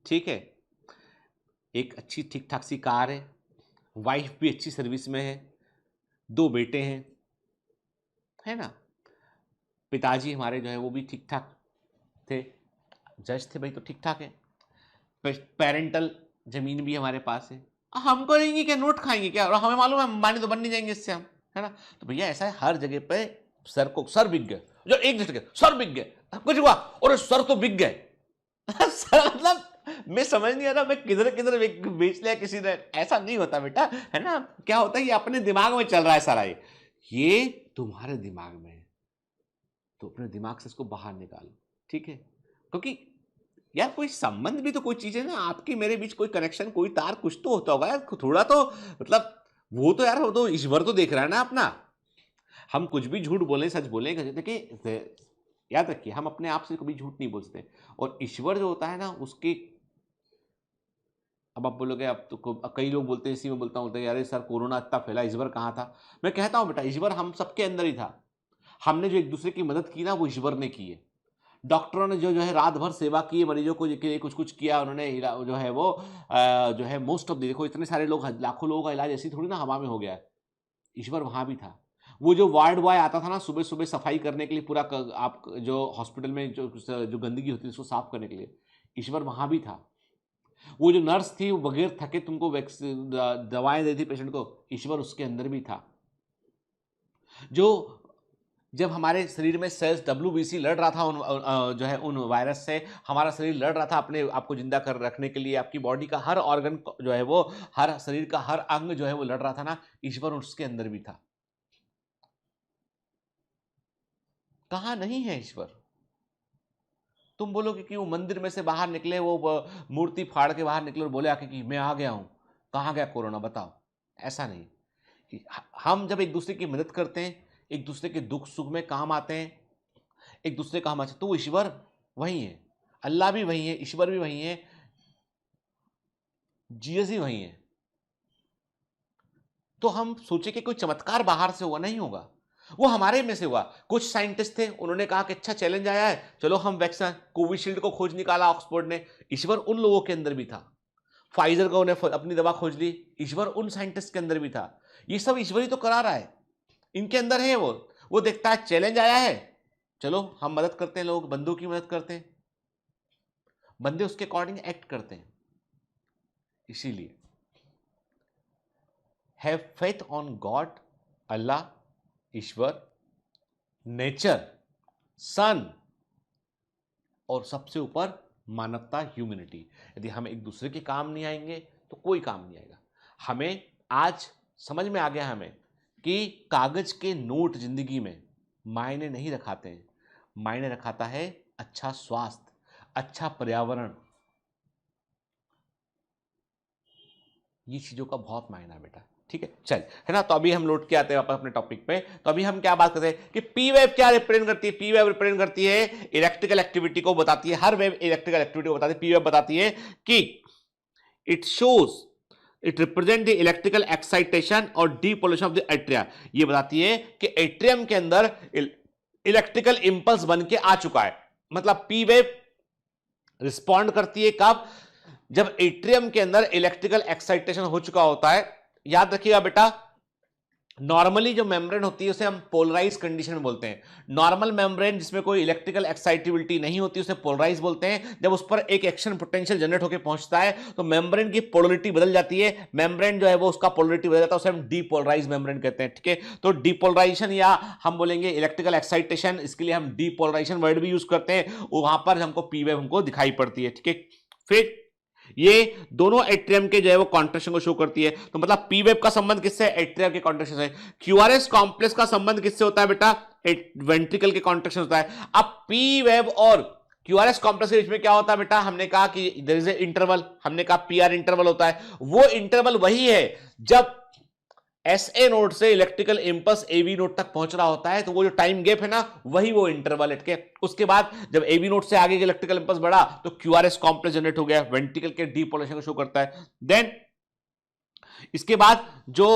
ठीक है, एक अच्छी ठीक ठाक सी कार है, वाइफ भी अच्छी सर्विस में है, 2 बेटे हैं, है ना, पिताजी हमारे जो है वो भी ठीक ठाक थे, जज थे भाई, तो ठीक ठाक है, पेरेंटल जमीन भी हमारे पास है। हम करेंगे क्या, नोट खाएंगे क्या, और हमें मालूम है अंबानी तो बन नहीं जाएंगे इससे हम, है ना। तो भैया ऐसा है हर जगह पे सर बिक गए, जो एक जगह सर बिक गए, कुछ हुआ और सर तो बिक गए सर मतलब मैं समझ नहीं आ रहा, मैं किधर किधर बेच लिया किसी ने, ऐसा नहीं होता बेटा, है ना। क्या होता है ये अपने दिमाग में चल रहा है सारा, ये ये तुम्हारे दिमाग में है, तो अपने दिमाग से इसको बाहर निकालो, ठीक है? क्योंकि यार कोई संबंध भी तो कोई चीज है ना, आपके मेरे बीच कोई कनेक्शन, कोई तार कुछ तो होता होगा यार, थोड़ा तो मतलब वो तो यार, वो तो ईश्वर तो देख रहा है ना अपना। हम कुछ भी झूठ बोले सच बोले, देखिए याद रखिए हम अपने आप से कभी झूठ नहीं बोल सकते, और ईश्वर जो होता है ना उसके, अब आप बोलोगे, अब तो कई लोग बोलते हैं, इसी में बोलता हूँ यार सर कोरोना इतना फैला, ईश्वर कहाँ था? मैं कहता हूँ बेटा ईश्वर हम सबके अंदर ही था। हमने जो एक दूसरे की मदद की ना वो ईश्वर ने की है। डॉक्टरों ने जो जो है रात भर सेवा की, मरीजों को के लिए कुछ कुछ किया उन्होंने, जो है वो जो है मोस्ट ऑफ देखो इतने सारे लोग, लाखों लोगों का इलाज ऐसी थोड़ी ना हवा में हो गया है, ईश्वर वहां भी था। वो जो वार्ड बॉय आता था ना सुबह सुबह सफाई करने के लिए, पूरा आप जो हॉस्पिटल में जो गंदगी होती है उसको साफ करने के लिए, ईश्वर वहां भी था। वो जो नर्स थी वो बगैर थके तुमको दवाएं देती पेशेंट को, ईश्वर उसके अंदर भी था। जो जब हमारे शरीर में सेल्स WBC लड़ रहा था उन जो है उन वायरस से, हमारा शरीर लड़ रहा था अपने आपको जिंदा कर रखने के लिए, आपकी बॉडी का हर ऑर्गन जो है वो, हर शरीर का हर अंग जो है वो लड़ रहा था ना, ईश्वर उसके अंदर भी था। कहां नहीं है ईश्वर? तुम बोलोगे कि वो मंदिर में से बाहर निकले, वो मूर्ति फाड़ के बाहर निकले और बोले आके कि मैं आ गया हूं, कहां गया कोरोना बताओ? ऐसा नहीं। कि हम जब एक दूसरे की मदद करते हैं, एक दूसरे के दुख सुख में काम आते हैं, एक दूसरे का हम अच्छा, तो वो ईश्वर वही है, अल्लाह भी वही है, ईश्वर भी वही है, जीसस ही वही है। तो हम सोचे कि कोई चमत्कार बाहर से हुआ, नहीं होगा, वो हमारे में से हुआ। कुछ साइंटिस्ट थे, उन्होंने कहा कि अच्छा चैलेंज आया है, चलो हम वैक्सीन कोविशील्ड को खोज निकाला ऑक्सफोर्ड ने, ईश्वर उन लोगों के अंदर भी था। फाइजर को उन्हें अपनी दवा खोज ली, ईश्वर उन साइंटिस्ट के अंदर भी था। ये सब ईश्वर ही तो करा रहा है, इनके अंदर है वो देखता है चैलेंज आया है, चलो हम मदद करते हैं, लोग बंदों की मदद करते हैं, बंदे उसके अकॉर्डिंग एक्ट करते हैं। इसीलिए have faith on God, Allah, Ishwar, nature, sun, और सबसे ऊपर मानवता, ह्यूमैनिटी। यदि हम एक दूसरे के काम नहीं आएंगे तो कोई काम नहीं आएगा। हमें आज समझ में आ गया हमें कि कागज के नोट जिंदगी में मायने नहीं रखाते हैं, मायने रखाता है अच्छा स्वास्थ्य, अच्छा पर्यावरण, ये चीजों का बहुत मायना है बेटा, ठीक है? चल, है ना? तो अभी हम लौट के आते हैं वापस अपने टॉपिक पे। तो अभी हम क्या बात करते हैं कि पी वेव क्या रिप्रेजेंट करती है? पी वेव रिप्रेजेंट करती है इलेक्ट्रिकल एक्टिविटी को बताती है, हर वेव इलेक्ट्रिकल एक्टिविटी को बताती है। पी वेव बताती है कि it shows, it represent the electrical excitation और डीपोलेशन ऑफ द एट्रिया। ये बताती है कि एट्रियम के अंदर इलेक्ट्रिकल इंपल्स बन के आ चुका है। मतलब पी वेव रिस्पॉन्ड करती है कब? जब एट्रियम के अंदर इलेक्ट्रिकल एक्साइटेशन हो चुका होता है। याद रखिएगा बेटा, नॉर्मली जो मेम्ब्रेन होती है उसे हम पोलराइज कंडीशन में बोलते हैं। नॉर्मल मेम्ब्रेन जिसमें कोई इलेक्ट्रिकल एक्साइटेबिलिटी नहीं होती उसे पोलराइज बोलते हैं। जब उस पर एक एक्शन पोटेंशियल जनरेट होकर पहुंचता है तो मेम्ब्रेन की पोलरिटी बदल जाती है, मेम्ब्रेन जो है वो उसका पोलरिटी बदल जाता है, उसे हम डीपोलराइज मेम्ब्रेन कहते हैं, ठीक है? तो डीपोलराइजेशन या हम बोलेंगे इलेक्ट्रिकल एक्साइटेशन, इसके लिए हम डीपोलराइजेशन वर्ड भी यूज करते हैं। वहां पर हमको पी वेव हमको दिखाई पड़ती है, ठीक है? फिर ये दोनों एट्रियम के जो है वो कॉन्ट्रैक्शन को शो करती है। तो मतलब पी वेव का संबंध किससे? एट्रियम के कॉन्ट्रैक्शन से। क्यूआरएस कॉम्प्लेक्स का संबंध किससे होता है बेटा? वेंट्रिकल के कॉन्ट्रैक्शन होता है। अब पी वेव और क्यूआरएस कॉम्प्लेक्स के बीच में क्या होता है बेटा? हमने कहा कि देयर इज ए इंटरवल, हमने कहा पीआर इंटरवल होता है। वो इंटरवल वही है जब एसए नोड से इलेक्ट्रिकल इंपल्स एवी नोड तक पहुंच रहा होता है, तो वो जो टाइम गैप है ना, वही वो इंटरवल है, ठीक है? उसके बाद जब एवी नोड से आगे इलेक्ट्रिकल इंपल्स बढ़ा तो क्यूआरएस कॉम्प्लेक्स जनरेट हो गया, वेंट्रिकल के डीपोलेशन को शो करता है। देन इसके बाद जो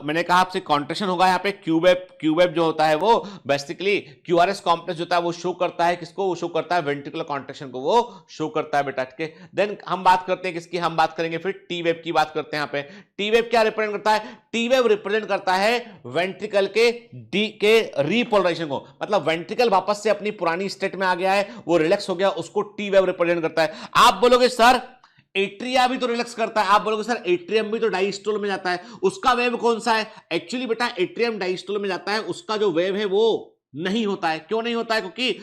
मैंने कहा आपसे कॉन्ट्रैक्शन होगा यहाँ पे, क्यूवेब जो होता है वो बेसिकली क्यूआरएस कॉम्प्लेक्स होता है, वो शो करता है किसको? वो शो करता है वेंट्रिकुलर कॉन्ट्रैक्शन को, वो शो करता है बेटा, ठीक है? देन हम बात करते हैं किसकी? हम बात करेंगे फिर टी वेव की बात करते हैं। यहाँ पे टी वेव क्या रिप्रेजेंट करता है? टी वेव रिप्रेजेंट करता है वेंट्रिकल के डी के रीपोलराइजेशन को। मतलब वेंट्रिकल वापस से अपनी पुरानी स्टेट में आ गया है, वो रिलैक्स हो गया, उसको टी वेव रिप्रेजेंट करता है। आप बोलोगे सर एट्रिया भी तो रिलैक्स करता है, आप बोलोगे सर एट्रियम भी तो डायस्टोल में जाता है, उसका वेव कौन सा है? एक्चुअली बेटा एट्रियम डायस्टोल में जाता है, उसका जो वेव है वो नहीं होता है। क्यों नहीं होता है? क्योंकि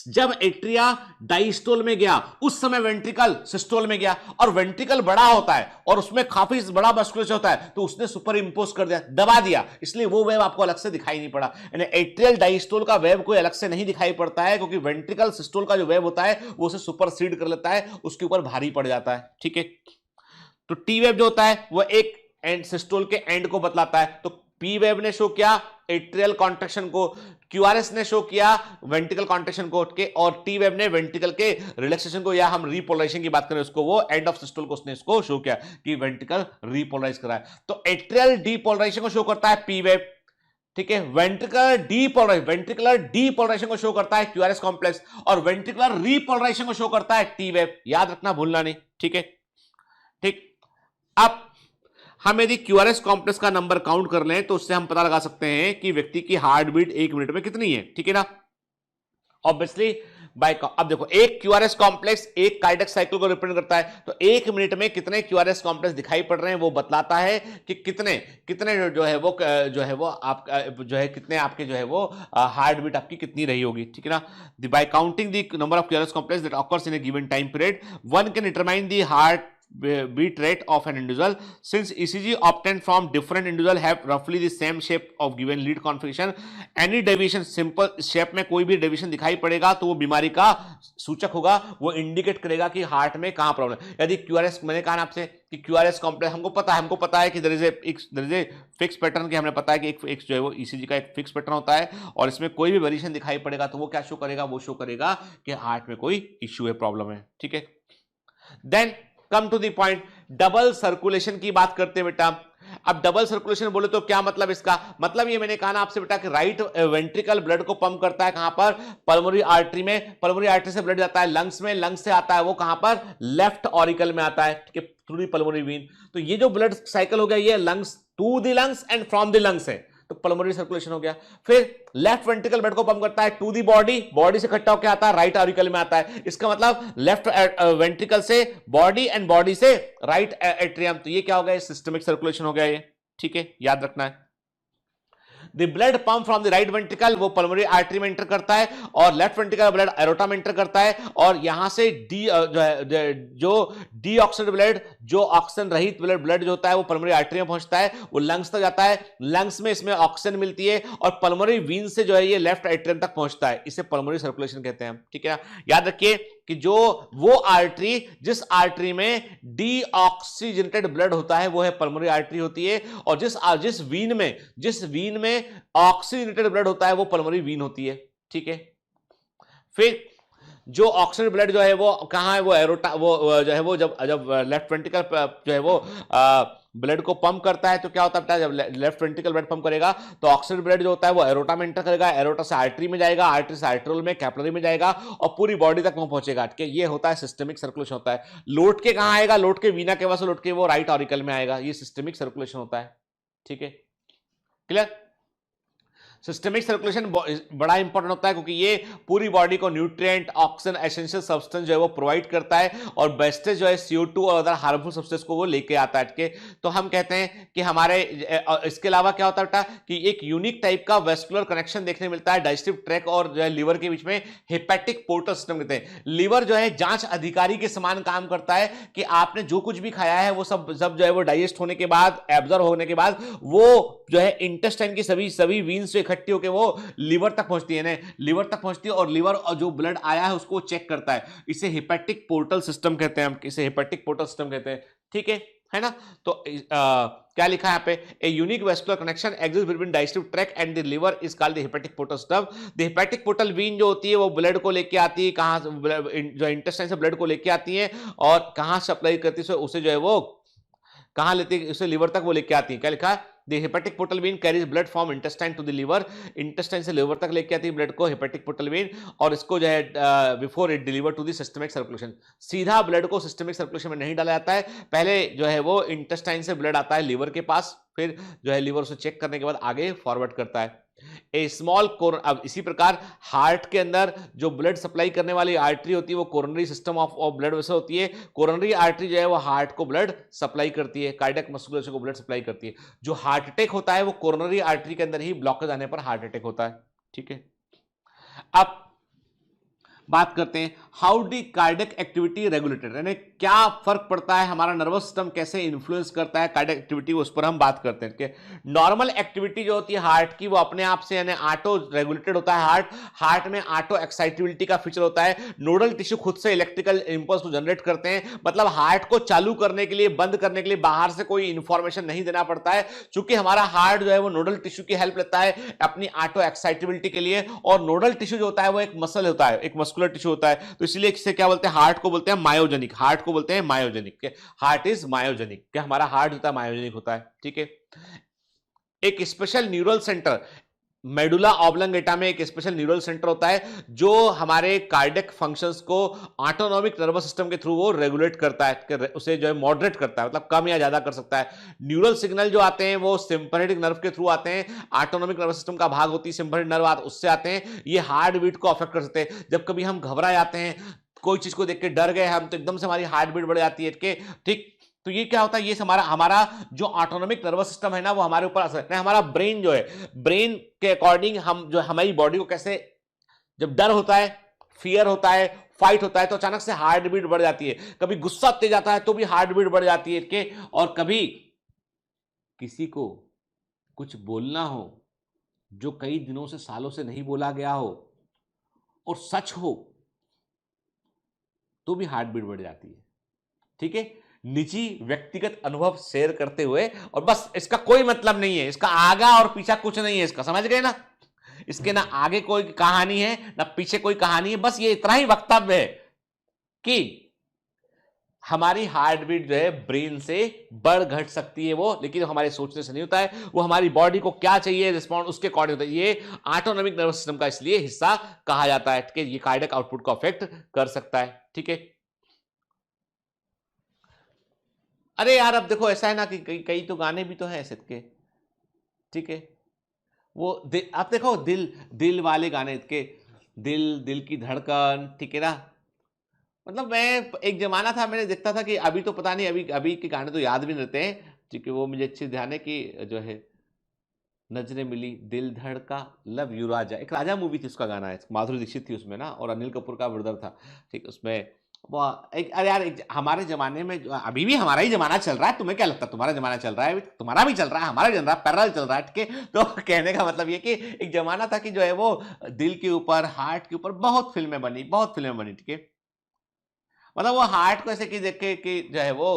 जब एट्रिया डायस्टोल में गया उस समय वेंट्रिकल सिस्टोल में गया, और वेंट्रिकल बड़ा होता है और उसमें काफी बड़ा मस्कुलेचर होता है, तो उसने सुपर इंपोज कर दिया, दबा दिया, इसलिए वो वेव आपको अलग से दिखाई नहीं पड़ा। यानी एट्रियल डायस्टोल का वेव कोई अलग से नहीं दिखाई पड़ता है, क्योंकि वेंट्रिकल सिस्टोल का जो वेव होता है वो उसे सुपरसीड कर लेता है, उसके ऊपर भारी पड़ जाता है। ठीक है, तो टी वेव जो होता है वो एक एंड सिस्टोल के एंड को बतलाता है। तो पी वेव ने शो किया एट्रियल कॉन्ट्रैक्शन को, क्यूआरएस ने शो किया वेंट्रिकल कॉन्ट्रैक्शन को के, और टी वेव ने वेंट्रिकल के रिलैक्सेशन को, या हम रीपोलराइजेशन की बात करें उसको, वो एंड ऑफ सिस्टोल को उसने इसको शो किया कि वेंट्रिकल रीपोलराइज करा है। तो एट्रियल डीपोलराइजेशन को शो करता है पी वेव। ठीक है, वेंट्रिकुलर डीपोलराइजेशन को शो करता है क्यूआरएस कॉम्प्लेक्स, और वेंट्रिकुलर रीपोलराइजेशन को शो करता है टी वेव। याद रखना, भूलना नहीं। ठीक है, ठीक। अब हम यदि क्यूआरएस कॉम्प्लेक्स का नंबर काउंट कर लें तो उससे हम पता लगा सकते हैं कि व्यक्ति की हार्ट बीट 1 मिनट में कितनी है। ठीक है ना, ऑब्वियसली बाय। अब देखो, एक क्यूआरएस कॉम्प्लेक्स एक कार्डियक साइकिल को रिप्रेजेंट करता है, तो 1 मिनट में कितने क्यूआरएस कॉम्प्लेक्स दिखाई पड़ रहे हैं वो बतलाता है कि कितने जो है वो आपका जो है कितने आपके जो है वो हार्ट बीट आपकी कितनी रही होगी। ठीक है ना, bye counting the number of QRS complex that occurs in a given time period one can determine the heart beat rate of an individual. Since ECG obtained from different individual have roughly the same shape of given lead configuration, any deviation simple shape में कोई भी deviation दिखाई पड़ेगा तो वो बीमारी का सूचक होगा, वो इंडिकेट करेगा कि हार्ट में कहां प्रॉब्लम है। यदि क्यूआरएस, मैंने कहा ना आपसे कि क्यूआरएस कॉम्प्लेक्स हमको पता है कि there is a fix pattern, कि हमने पता है कि एक जो है वो ईसीजी का एक फिक्स पैटर्न होता है, और इसमें कोई भी वेरिएशन दिखाई पड़ेगा तो वो क्या शो करेगा? वो शो करेगा कि हार्ट में कोई इश्यू है, प्रॉब्लम है। ठीक है, then come to the point, double circulation की बात करते हैं बेटा। अब डबल सर्कुलेशन बोले तो क्या मतलब इसका? मतलब ये मैंने कहा ना आपसे बेटा कि राइट वेंट्रिकल ब्लड को पंप करता है कहां पर? पल्मोनरी आर्टरी में। पल्मोनरी आर्टरी से ब्लड जाता है लंग्स में, लंग्स से आता है वो कहां पर? लेफ्ट ऑरिकल में आता है। ठीक है, थ्रू द पल्मोनरी वेन। तो ये जो ब्लड साइकिल हो गया ये lungs to the lungs and from the lungs है, तो पल्मोनरी सर्कुलेशन हो गया। फिर लेफ्ट वेंट्रिकल ब्लड को पंप करता है टू दी बॉडी, बॉडी से इकट्ठा होकर आता है राइट ऑरिकल में आता है। इसका मतलब लेफ्ट वेंट्रिकल से बॉडी एंड बॉडी से राइट एट्रियम। तो ये क्या हो गया? सिस्टमिक सर्कुलेशन हो गया ये। ठीक है, याद रखना है। The blood pump from the right ventricle वो पल्मोनरी आर्टरी में एंटर करता है, और लेफ्ट वेंट्रिकल ब्लड एरोटा में एंटर करता है, और यहां से जो डीऑक्सीजन ब्लड, जो ऑक्सीजन रहित ब्लड जो होता है वो पल्मोनरी आर्टरी में पहुंचता है, वो लंग्स तक जाता है, लंग्स में इसमें ऑक्सीजन मिलती है, और पल्मोनरी वीन से जो है ये लेफ्ट एट्रियम तक पहुंचता है। इसे पल्मोनरी सर्कुलेशन कहते हैं। ठीक है, याद रखिए कि जो वो आर्टरी, जिस आर्टरी में डीऑक्सीजनेटेड ब्लड होता है वो है पल्मोनरी आर्टरी होती है, और जिस वीन में ऑक्सीजनेटेड ब्लड होता है वो पल्मोनरी वीन होती है। ठीक है, फिर जो ऑक्सीजन ब्लड जो है वो कहां है? वो एरोटा, वो जो है वो जब लेफ्ट वेंट्रिकल जो है वो ब्लड को पंप करता है तो क्या होता है? जब लेफ्ट वेंट्रिकल ब्लड पंप करेगा तो ऑक्सीजन ब्लड जो होता है वो एरोटा में एंटर करेगा, एरोटा से आर्टरी में जाएगा, आर्टरी से आर्टरियोल में, कैपिलरी में जाएगा, और पूरी बॉडी तक पहुंचेगा। ठीक है, ये होता है सिस्टमिक सर्कुलेशन होता है। लौट के कहां आएगा? लौट के वीना के वजह से लौट के वो राइट ऑरिकल में आएगा। ये सिस्टमिक सर्कुलेशन होता है। ठीक है, क्लियर? सिस्टमिक सर्कुलेशन बड़ा इंपॉर्टेंट होता है क्योंकि ये पूरी बॉडी को न्यूट्रिएंट, ऑक्सीजन, एसेंशियल सब्सटेंस जो है वो प्रोवाइड करता है, और वेस्टेज जो है CO2 और अदर हार्मफुल सब्सटेंस को वो लेके आता है। ठीक है, तो हम कहते हैं कि हमारे इसके अलावा क्या होता है बेटा कि एक यूनिक टाइप का वेस्कुलर कनेक्शन देखने मिलता है डाइजेस्टिव ट्रैक्ट और जो है लीवर के बीच में, हेपेटिक पोर्टल सिस्टम कहते हैं। लीवर जो है जांच अधिकारी के समान काम करता है कि आपने जो कुछ भी खाया है वो सब जो है वो डाइजेस्ट होने के बाद, एब्जॉर्ब होने के बाद, वो जो है इंटेस्टाइन की सभी वीन्स से इकट्ठी होकर वो लीवर तक पहुंचती है ना, लीवर तक पहुंचती है, और लीवर और जो ब्लड आया है उसको चेक करता है। इसे हेपेटिक पोर्टल सिस्टम कहते हैं, हम इसे हेपेटिक पोर्टल सिस्टम कहते हैं। ठीक है ना? तो क्या लिखा है यहाँ पे? A unique vascular connection exist between digestive tract and the liver is called the hepatic portal system. The hepatic portal vein जो होती है वो ब्लड को लेके आती है, कहां जो इंटेस्टाइन से ब्लड को लेके आती है, और कहां सप्लाई करती है उसे जो है वो कहां लेती है? उसे लीवर तक वो लेके आती है। क्या लिखा है? The hepatic portal vein carries blood from intestine to the liver. Intestine से liver तक लेके आती है ब्लड को hepatic portal vein, और इसको जो है before it deliver to the systemic circulation, सीधा ब्लड को सिस्टमिक सर्कुलेशन में नहीं डाला जाता है। पहले जो है वो इंटेस्टाइन से ब्लड आता है लीवर के पास, फिर जो है लीवर उसे चेक करने के बाद आगे फॉरवर्ड करता है। ए स्मॉल अब इसी प्रकार हार्ट के अंदर जो ब्लड सप्लाई करने वाली आर्टरी होती है वो coronary system of blood vessel होती है। कोरोनरी आर्टरी जो है वो हार्ट को ब्लड सप्लाई करती है, कार्डियक मस्कुलेचर को ब्लड सप्लाई करती है। जो हार्ट अटैक होता है वो कोरोनरी आर्टरी के अंदर ही ब्लॉकेज आने पर हार्ट अटैक होता है। ठीक है, अब बात करते हैं how D cardiac activity regulated, यानी क्या फर्क पड़ता है, हमारा नर्वस सिस्टम कैसे इन्फ्लुएंस करता है कार्डियक एक्टिविटी, उस पर हम बात करते हैं कि नॉर्मल एक्टिविटी जो होती है हार्ट की वो अपने आप से यानी ऑटो रेगुलेटेड होता है। हार्ट में ऑटो एक्साइटेबिलिटी का फीचर होता है, नोडल टिश्यू खुद से इलेक्ट्रिकल इंपल्स को जनरेट करते हैं, मतलब हार्ट को चालू करने के लिए बंद करने के लिए बाहर से कोई इंफॉर्मेशन नहीं देना पड़ता है, क्योंकि हमारा हार्ट जो है वो नोडल टिश्यू की हेल्प लेता है अपनी ऑटो एक्साइटेबिलिटी के लिए, और नोडल टिश्यू जो होता है वो एक मसल होता है, एक मस्कुलर टिश्यू होता है, तो इसलिए इसे क्या बोलते हैं, हार्ट को बोलते हैं मायोजेनिक, हार्ट को बोलते हैं मायोजेनिक, हार्ट इज मायोजेनिक, क्या हमारा हार्ट होता है मायोजेनिक होता है, ठीक है। एक special neural centre medulla oblongata में एक स्पेशल न्यूरल सेंटर होता है जो हमारे कार्डियक फंक्शंस को ऑटोनॉमिक नर्वस सिस्टम के थ्रू वो रेगुलेट करता है, उसे जो है मॉडरेट करता है, मतलब कम या ज्यादा कर सकता है। न्यूरल सिग्नल जो आते हैं वो सिंपैथेटिक नर्व के थ्रू आते हैं, ऑटोनॉमिक नर्वस सिस्टम का भाग होती है सिंपैथेटिक नर्व, उससे आते हैं, ये हार्ट बीट को अफेक्ट कर सकते हैं। जब कभी हम घबरा जाते हैं, कोई चीज को देख के डर गए हम, तो एकदम से हमारी हार्ट बीट बढ़ जाती है, ठीक। तो ये क्या होता है, ये हमारा जो ऑटोनॉमिक नर्वस सिस्टम है ना वो हमारे ऊपर असर करता है। हमारा ब्रेन जो है, ब्रेन के अकॉर्डिंग हम जो हमारी बॉडी को कैसे, जब डर होता है, फियर होता है, फाइट होता है, तो अचानक से हार्ट बीट बढ़ जाती है, कभी गुस्सा तेज आता है तो भी हार्ट बीट बढ़ जाती है के, और कभी किसी को कुछ बोलना हो जो कई दिनों से सालों से नहीं बोला गया हो और सच हो तो भी हार्ट बीट बढ़ जाती है, ठीक है। निजी व्यक्तिगत अनुभव शेयर करते हुए, और बस इसका कोई मतलब नहीं है, इसका आगा और पीछा कुछ नहीं है, इसका समझ गए ना, इसके ना आगे कोई कहानी है ना पीछे कोई कहानी है, बस ये इतना ही वक्तव्य है कि हमारी हार्ट बीट जो है ब्रेन से बढ़ घट सकती है वो, लेकिन हमारे सोचने से नहीं होता है, वो हमारी बॉडी को क्या चाहिए रिस्पॉन्ड उसके अकॉर्डिंग होता है। ये ऑटोनॉमिक नर्वस सिस्टम का इसलिए हिस्सा कहा जाता है कि ये कार्डियक आउटपुट को अफेक्ट कर सकता है, ठीक है। अरे यार अब देखो ऐसा है ना कि कई तो गाने भी तो हैं ऐसे के, ठीक है, वो आप देखो दिल वाले गाने के, दिल की धड़कन, ठीक है ना, मतलब मैं एक जमाना था मैंने देखता था कि अभी तो पता नहीं, अभी के गाने तो याद भी नहीं रहते हैं, ठीक है। वो मुझे अच्छे ध्यान है कि जो है नजरें मिली दिल धड़का लव यू राजा, एक राजा मूवी थी उसका गाना है, माधुरी दीक्षित थी उसमें ना, और अनिल कपूर का ब्रदर था, ठीक, उसमें वो एक, अरे यार हमारे जमाने में अभी भी हमारा ही जमाना चल रहा है, तुम्हें क्या लगता है तुम्हारा जमाना चल रहा है, तुम्हारा भी चल रहा है, हमारा चल रहा है, पैरेलल चल रहा है, ठीक है। तो कहने का मतलब ये कि एक जमाना था कि जो है वो दिल के ऊपर, हार्ट के ऊपर बहुत फिल्में बनी, ठीक है। मतलब वो हार्ट को ऐसे कि देख के कि जो है वो,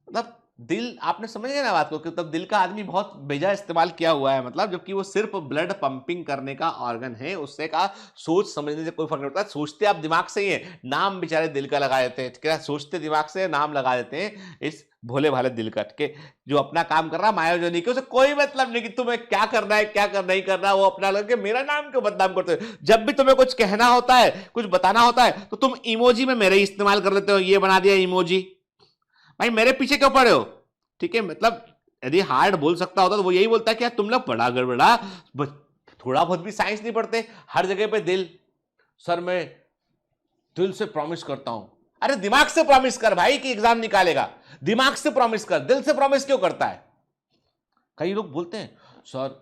मतलब दिल, आपने समझ गए ना बात को, कि तब दिल का आदमी बहुत बेजा इस्तेमाल किया हुआ है, मतलब जबकि वो सिर्फ ब्लड पंपिंग करने का ऑर्गन है, उससे का सोच समझने से कोई फर्क नहीं पड़ता। सोचते आप दिमाग से ही है, नाम बेचारे दिल का लगा देते हैं, ठीक है, सोचते दिमाग से नाम लगा देते हैं इस भोले भाले दिल का, ठीक है। जो अपना काम कर रहा है मायोजेनिक, उसे कोई मतलब नहीं कि तुम्हें क्या करना है क्या नहीं करना, वो अपना लगे मेरा नाम क्यों बदनाम करते हो। जब भी तुम्हें कुछ कहना होता है, कुछ बताना होता है, तो तुम इमोजी में मेरे ही इस्तेमाल कर लेते हो, ये बना दिया इमोजी, भाई मेरे पीछे क्यों पड़े हो, ठीक है। मतलब यदि हार्ड बोल सकता होता तो वो यही बोलता है कि यार तुम लोग बड़ा गड़बड़ा, थोड़ा बहुत भी साइंस नहीं पढ़ते, हर जगह पे दिल, सर मैं दिल से प्रॉमिस करता हूं, अरे दिमाग से प्रॉमिस कर भाई कि एग्जाम निकालेगा, दिमाग से प्रॉमिस कर, दिल से प्रॉमिस क्यों करता है। कई लोग बोलते हैं सर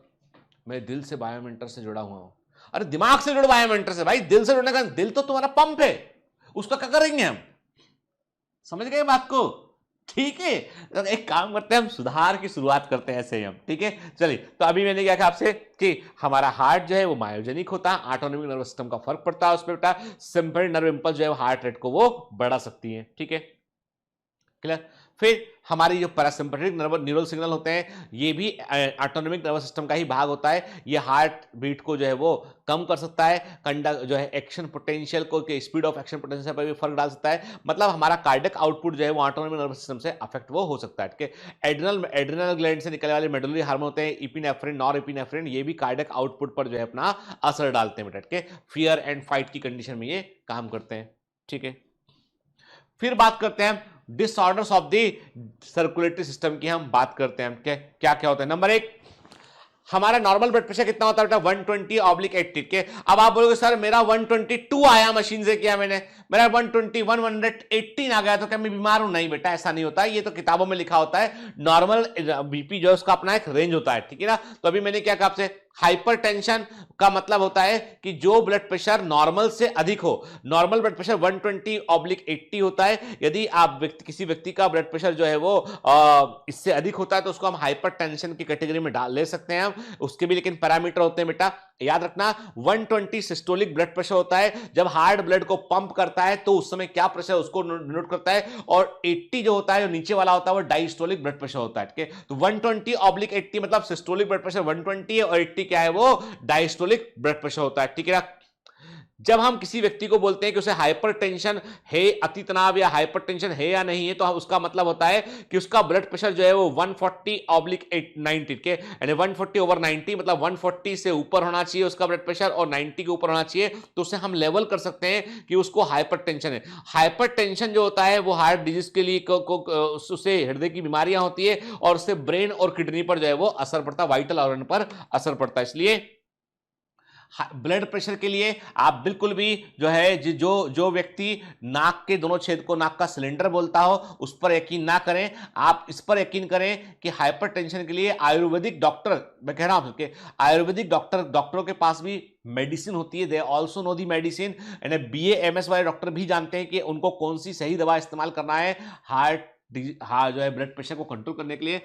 मैं दिल से बायोमेंटर से जुड़ा हुआ हूं, अरे दिमाग से जुड़ो बायोमेंटर से, भाई दिल से जुड़ने का, दिल तो तुम्हारा पंप है, उसका क्या करेंगे हम, समझ गए बात को, ठीक है। तो एक काम करते हैं, हम सुधार की शुरुआत करते हैं ऐसे ही हम, ठीक है। चलिए, तो अभी मैंने क्या कहा आपसे कि हमारा हार्ट जो है वो मायोजेनिक होता है, ऑटोनॉमिक नर्वस सिस्टम का फर्क पड़ता है उसमें, बेटा सिंपैथेटिक नर्व इंपल्स जो है हार्ट रेट को वो बढ़ा सकती है, ठीक है, क्लियर। फिर हमारी जो पैरासिम्पैथेटिक न्यूरल सिग्नल होते हैं, ये भी ऑटोनॉमिक नर्वस सिस्टम का ही भाग होता है, ये हार्ट बीट को जो है वो कम कर सकता है, कंडक्ट जो है एक्शन पोटेंशियल को, स्पीड ऑफ एक्शन पोटेंशियल पर भी फर्क डाल सकता है, मतलब हमारा कार्डियक आउटपुट जो है वो ऑटोनॉमिक नर्वस सिस्टम से अफेक्ट वो हो सकता है, ठीक है। एड्रिनल ग्लैंड से निकलने वाले मेडुलरी हार्मोन होते हैं इपिनेफ्रिन, नॉरएपिनेफ्रिन, ये भी कार्डियक आउटपुट पर जो है अपना असर डालते हैं, ठीक है। फियर एंड फाइट की कंडीशन में ये काम करते हैं, ठीक है। फिर बात करते हैं disorders of the circulatory system की, हम बात करते हैं क्या क्या होता है। नंबर 1, हमारा नॉर्मल ब्लड प्रेशर कितना होता है बेटा 120/80 के। अब आप बोलोगे सर मेरा 122 आया मशीन से किया मैंने, मेरा 120 118 आ गया तो क्या मैं बीमार हूं? नहीं बेटा, ऐसा नहीं होता है। ये तो किताबों में लिखा होता है। नॉर्मल बीपी जो है उसका अपना एक रेंज होता है, ठीक है ना। तो अभी मैंने क्या कहा आपसे, हाइपरटेंशन का मतलब होता है कि जो ब्लड प्रेशर नॉर्मल से अधिक हो। नॉर्मल ब्लड प्रेशर 120/80 होता है। यदि आप किसी व्यक्ति का ब्लड प्रेशर जो है वो इससे अधिक होता है तो उसको हम हाइपरटेंशन की कैटेगरी में डाल ले सकते हैं हम। उसके भी लेकिन पैरामीटर होते हैं बेटा, याद रखना। 120 सिस्टोलिक ब्लड प्रेशर होता है, जब हार्ट ब्लड को पंप करता है तो उस समय क्या प्रेशर उसको नोट करता है। और 80 जो होता है, जो नीचे वाला होता है, वो डायस्टोलिक ब्लड प्रेशर होता है, ठीक है। तो 120/80 मतलब सिस्टोलिक ब्लड प्रेशर 120 है, और 80 क्या है, वो डायस्टोलिक ब्लड प्रेशर होता है, ठीक है ना। जब हम किसी व्यक्ति को बोलते हैं कि उसे हाइपरटेंशन है, अति तनाव या हाइपरटेंशन है या नहीं है, तो उसका मतलब होता है कि उसका ब्लड प्रेशर जो है वो 140/90 के, यानी 140/90 मतलब 140 से ऊपर होना चाहिए उसका ब्लड प्रेशर और 90 के ऊपर होना चाहिए। तो उसे हम लेवल कर सकते हैं कि उसको हाइपरटेंशन है। हाइपरटेंशन जो होता है वो हार्ट डिजीज के लिए उससे हृदय की बीमारियां होती है, और उससे ब्रेन और किडनी पर जो है वो असर पड़ता है, वाइटल ऑर्गन पर असर पड़ता है। इसलिए ब्लड प्रेशर के लिए आप बिल्कुल भी जो है जो जो व्यक्ति नाक के दोनों छेद को नाक का सिलेंडर बोलता हो उस पर यकीन ना करें। आप इस पर यकीन करें कि हाइपरटेंशन के लिए आयुर्वेदिक डॉक्टर, मैं कह रहा हूं कि आयुर्वेदिक डॉक्टरों के पास भी मेडिसिन होती है। They also know the medicine, and BAMS वाले डॉक्टर भी जानते हैं कि उनको कौन सी सही दवा इस्तेमाल करना है जो है ब्लड प्रेशर को कंट्रोल करने के लिए।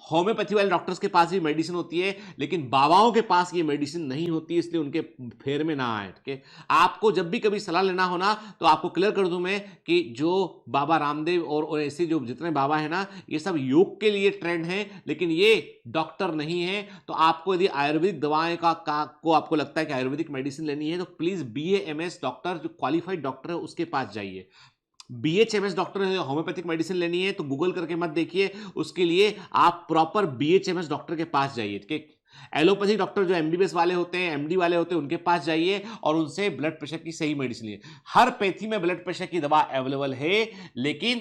होम्योपैथी वाले डॉक्टर्स के पास भी मेडिसिन होती है, लेकिन बाबाओं के पास ये मेडिसिन नहीं होती, इसलिए उनके फेर में ना आए, ठीक है। आपको जब भी कभी सलाह लेना हो ना, तो आपको क्लियर कर दूं मैं कि जो बाबा रामदेव और ऐसे जो जितने बाबा है ना, ये सब योग के लिए ट्रेंड है, लेकिन ये डॉक्टर नहीं है। तो आपको यदि आयुर्वेदिक दवाएं को आपको लगता है कि आयुर्वेदिक मेडिसिन लेनी है, तो प्लीज BAMS डॉक्टर, जो क्वालिफाइड डॉक्टर है, उसके पास जाइए। BHMS डॉक्टर है, होम्योपैथिक मेडिसिन लेनी है तो गूगल करके मत देखिए, उसके लिए आप प्रॉपर BHMS डॉक्टर के पास जाइए, ठीक है। एलोपैथिक डॉक्टर जो MBBS वाले होते हैं, MD वाले होते हैं, उनके पास जाइए और उनसे ब्लड प्रेशर की सही मेडिसिन लिए। हर पैथी में ब्लड प्रेशर की दवा अवेलेबल है, लेकिन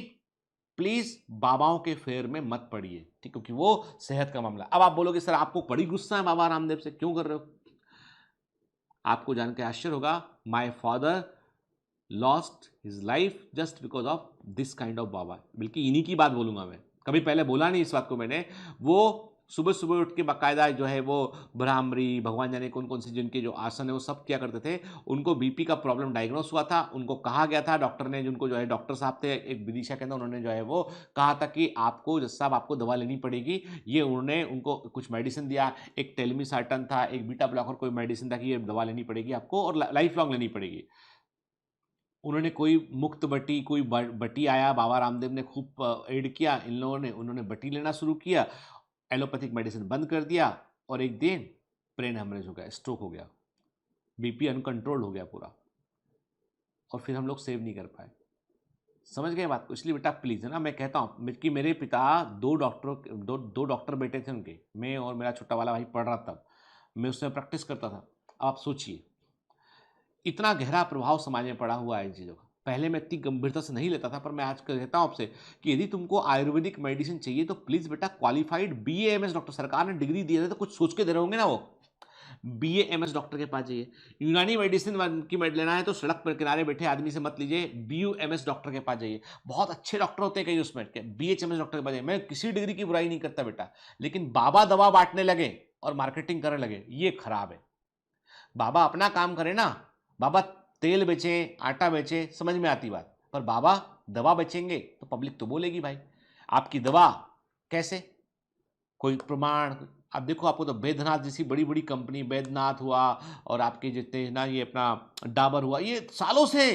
प्लीज बाबाओं के फेर में मत पड़िए, ठीक, क्योंकि वो सेहत का मामला। अब आप बोलोगे सर आपको बड़ी गुस्सा है बाबा रामदेव से, क्यों कर रहे हो? आपको जानकर आश्चर्य होगा, my father lost his life just because of this kind of baba. बल्कि इन्हीं की बात बोलूंगा मैं, कभी पहले बोला नहीं इस बात को मैंने। वो सुबह सुबह उठ के बाकायदा जो है वो भ्रामरी, भगवान जाने कौन कौन से जिनके जो आसन है वो सब किया करते थे। उनको BP का प्रॉब्लम डायग्नोस हुआ था, उनको कहा गया था डॉक्टर ने, जिनको जो है डॉक्टर साहब थे एक विदिशा के अंदर, उन्होंने जो है वो कहा था कि आपको जज साहब आपको दवा लेनी पड़ेगी। ये उन्होंने उनको कुछ मेडिसिन दिया, एक टेलमिसार्टन था, एक बीटा ब्लॉकर कोई मेडिसिन था कि ये दवा लेनी पड़ेगी आपको और लाइफ लॉन्ग लेनी पड़ेगी। उन्होंने कोई मुक्त बटी, कोई बटी आया, बाबा रामदेव ने खूब एड किया इन लोगों ने, उन्होंने बटी लेना शुरू किया, एलोपैथिक मेडिसिन बंद कर दिया, और एक दिन ब्रेन हेमरेज हो गया, स्ट्रोक हो गया, BP अनकंट्रोल्ड हो गया पूरा, और फिर हम लोग सेव नहीं कर पाए। समझ गए बात को? इसलिए बेटा प्लीज़, है ना, मैं कहता हूँ कि मेरे पिता दो डॉक्टर बेटे थे उनके, मैं और मेरा छोटा वाला भाई पढ़ रहा था, मैं उसमें प्रैक्टिस करता था। आप सोचिए इतना गहरा प्रभाव समाज में पड़ा हुआ है इन चीज़ों का। पहले मैं इतनी गंभीरता से नहीं लेता था, पर मैं आज कहता हूँ आपसे कि यदि तुमको आयुर्वेदिक मेडिसिन चाहिए तो प्लीज़ बेटा क्वालिफाइड BAMS डॉक्टर, सरकार ने डिग्री दी है तो कुछ सोच के दे रहे होंगे ना वो, BAMS डॉक्टर के पास जाइए। यूनानी मेडिसिन की लेना है तो सड़क पर किनारे बैठे आदमी से मत लीजिए, BUMS डॉक्टर के पास जाइए। बहुत अच्छे डॉक्टर होते हैं कई उसमें, BHMS डॉक्टर के पास जाइए। मैं किसी डिग्री की बुराई नहीं करता बेटा, लेकिन बाबा दवा बांटने लगे और मार्केटिंग करने लगे, ये खराब है। बाबा अपना काम करे ना, बाबा तेल बेचे, आटा बेचे, समझ में आती बात, पर बाबा दवा बेचेंगे तो पब्लिक तो बोलेगी भाई आपकी दवा कैसे, कोई प्रमाण। अब देखो, आपको तो बैद्यनाथ जैसी बड़ी बड़ी कंपनी, बैद्यनाथ हुआ और आपके जितने ना ये अपना डाबर हुआ, ये सालों से